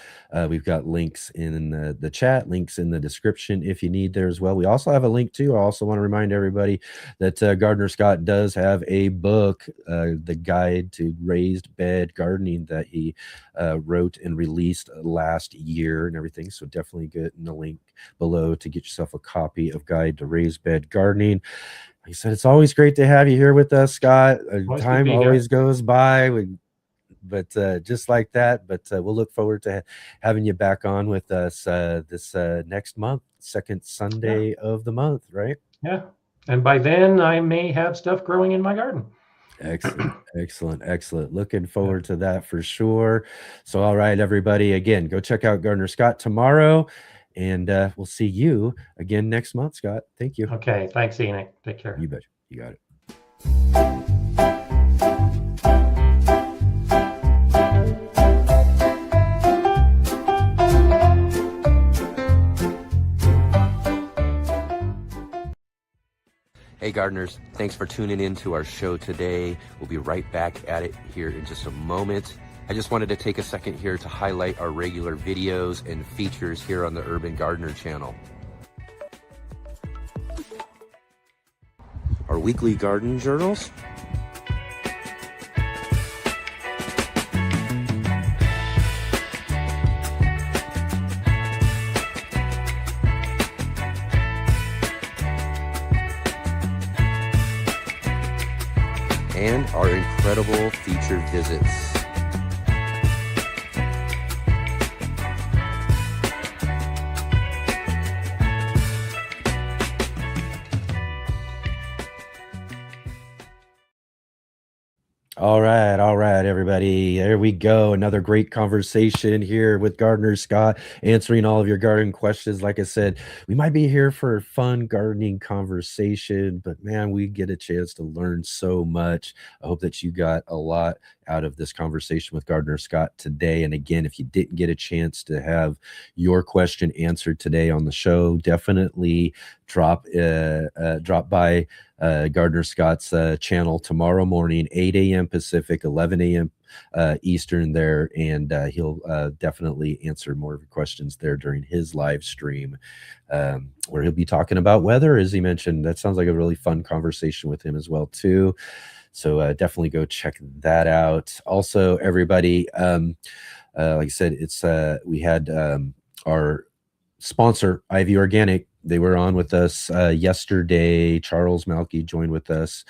We've got links in the chat, links in the description if you need there as well. We also have a link too. I also want to remind everybody that Gardner Scott does have a book, The Guide to Raised Bed Gardening, that he wrote and released last year and everything. So definitely get in the link below to get yourself a copy of Guide to Raised Bed Gardening. Like I said, it's always great to have you here with us, Scott. Time always goes by, but just like that. But we'll look forward to having you back on with us this next month, second Sunday of the month, right? Yeah. And by then, I may have stuff growing in my garden. Excellent, excellent, excellent. Looking forward to that for sure. So, all right, everybody, again, go check out Gardner Scott tomorrow. And we'll see you again next month, Scott. Thank you. Okay. Thanks, Enoch. Take care. You bet. You got it. Hey gardeners, thanks for tuning in to our show today. We'll be right back at it here in just a moment. I just wanted to take a second here to highlight our regular videos and features here on the Urban Gardener channel. Our weekly garden journals, and our incredible featured visits. All right, everybody. There we go. Another great conversation here with Gardner Scott, answering all of your garden questions. Like I said, we might be here for a fun gardening conversation, but man, we get a chance to learn so much. I hope that you got a lot out of this conversation with Gardner Scott today. And again, if you didn't get a chance to have your question answered today on the show, definitely drop by Gardner Scott's channel tomorrow morning, 8 a.m. Pacific, 11 a.m. Eastern there, and he'll definitely answer more of your questions there during his live stream, where he'll be talking about weather, as he mentioned. That sounds like a really fun conversation with him as well too. So definitely go check that out. Also, everybody, like I said, it's we had our sponsor, Ivy Organic. They were on with us yesterday. Charles Malky joined with us,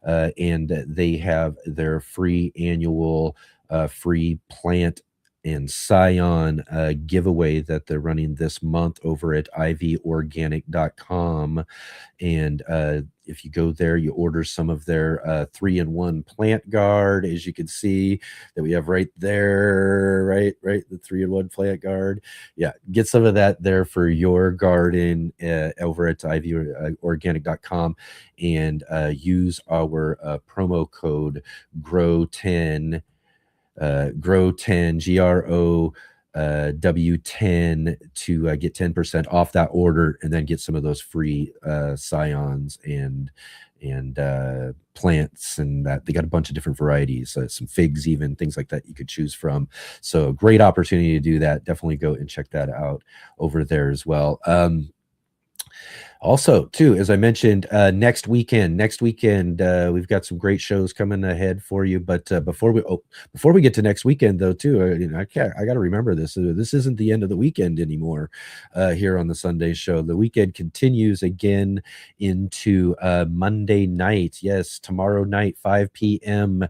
and they have their free annual free plant and scion giveaway that they're running this month over at ivyorganic.com. And if you go there, you order some of their 3-in-1 plant guard, as you can see that we have right there, right, the 3-in-1 plant guard. Yeah, get some of that there for your garden over at ivyorganic.com, and use our promo code GROW10, GROW10 W10 to get 10% off that order, and then get some of those free scions and plants, and that they got a bunch of different varieties, some figs, even things like that you could choose from. So great opportunity to do that. Definitely go and check that out over there as well. Also, too, as I mentioned, next weekend, we've got some great shows coming ahead for you. But before we get to next weekend, though, too, I got to remember this. This isn't the end of the weekend anymore. Here on the Sunday show, the weekend continues again into Monday night. Yes, tomorrow night, 5 p.m.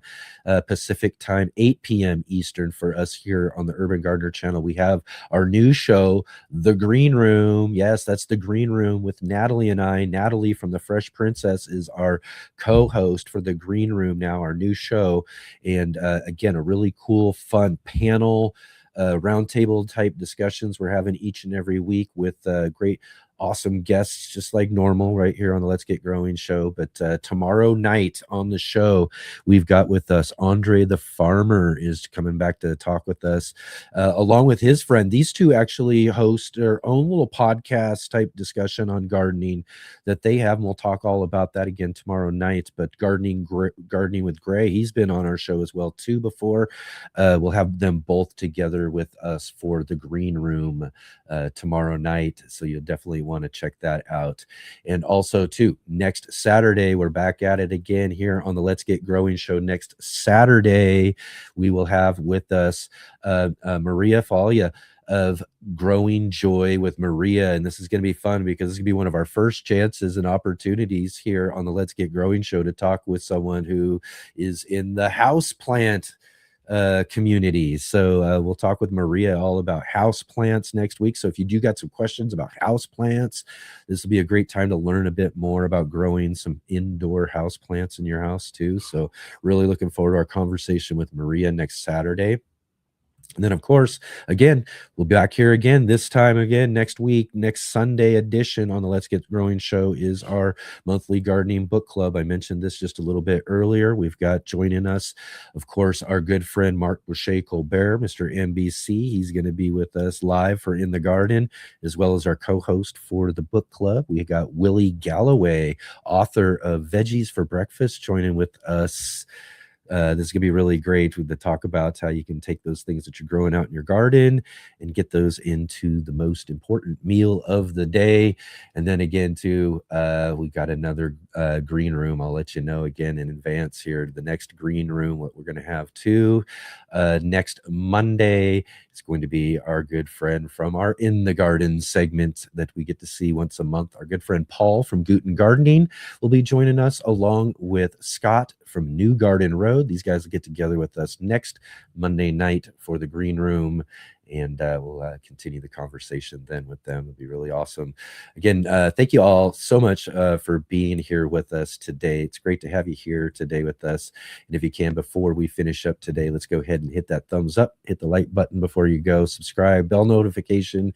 Pacific time, 8 p.m. Eastern for us here on the Urban Gardener channel. We have our new show, The Green Room. Yes, that's The Green Room with Natalie and I. Natalie from The Fresh Princess is our co-host for The Green Room now, our new show. And again, a really cool, fun panel, roundtable type discussions we're having each and every week with great, awesome guests, just like normal right here on the Let's Get Growing show. But tomorrow night on the show, we've got with us Andre the Farmer is coming back to talk with us, along with his friend. These two actually host their own little podcast type discussion on gardening that they have, and we'll talk all about that again tomorrow night. But gardening with Gray, he's been on our show as well too before. We'll have them both together with us for the Green Room tomorrow night, so you'll definitely want to check that out. And also too, next Saturday we're back at it again here on the Let's Get Growing show. Next Saturday we will have with us Maria Falia of Growing Joy with Maria, and this is going to be fun because this is going to be one of our first chances and opportunities here on the Let's Get Growing show to talk with someone who is in the house plant communities. So we'll talk with Maria all about house plants next week. So if you do got some questions about house plants, this will be a great time to learn a bit more about growing some indoor house plants in your house too. So really looking forward to our conversation with Maria next Saturday. And then, of course, again, we'll be back here again, this time again next week. Next Sunday edition on the Let's Get Growing show is our monthly gardening book club. I mentioned this just a little bit earlier. We've got joining us, of course, our good friend Mark Boucher Colbert, Mr. NBC. He's going to be with us live for In the Garden, as well as our co-host for the book club. We got Willie Galloway, author of Veggies for Breakfast, joining with us. This is going to be really great to talk about how you can take those things that you're growing out in your garden and get those into the most important meal of the day. And then again, too, we got another green room. I'll let you know again in advance here, the next green room, what we're going to have too. Next Monday, it's going to be our good friend from our In the Garden segment that we get to see once a month. Our good friend Paul from Guten Gardening will be joining us, along with Scott from New Garden Road. These guys will get together with us next Monday night for the Green Room, and we'll continue the conversation then with them. It'll be really awesome. Again, thank you all so much for being here with us today. It's great to have you here today with us. And if you can, before we finish up today, let's go ahead and hit that thumbs up, hit the like button before you go, subscribe, bell notification,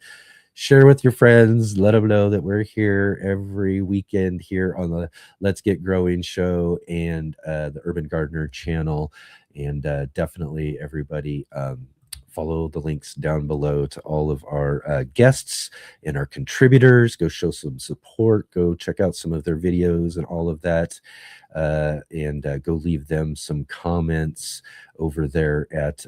share with your friends, let them know that we're here every weekend here on the Let's Get Growing show and the Urban Gardener channel. And definitely everybody follow the links down below to all of our guests and our contributors. Go show some support. Go check out some of their videos and all of that. And go leave them some comments over there at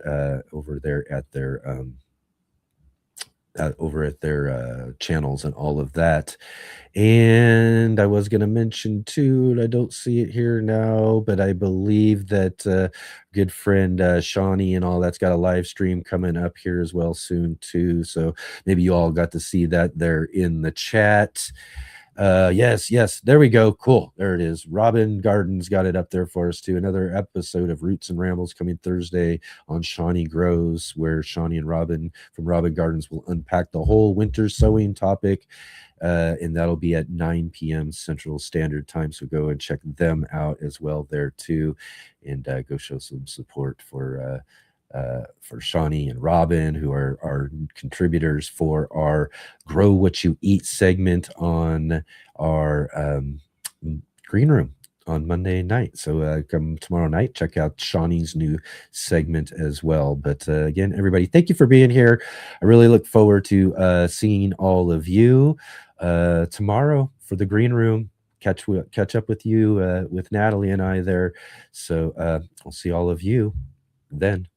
their channels and all of that. And I was going to mention too, and I don't see it here now, but I believe that good friend Shawnee and all that's got a live stream coming up here as well soon too. So maybe you all got to see that there in the chat. Yes, there we go. Cool, there it is. Robin Gardens got it up there for us too. Another episode of Roots and Rambles coming Thursday on Shawnee Grows, where Shawnee and Robin from Robin Gardens will unpack the whole winter sowing topic, and that'll be at 9 p.m. Central Standard Time. So go and check them out as well there too, and go show some support for Shawnee and Robin, who are our contributors for our Grow What You Eat segment on our Green Room on Monday night. So come tomorrow night, check out Shawnee's new segment as well. But again, everybody, thank you for being here. I really look forward to seeing all of you tomorrow for the Green Room. Catch up with you with Natalie and I there. So I'll see all of you then.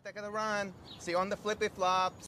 Take the run. See you on the flippy flops.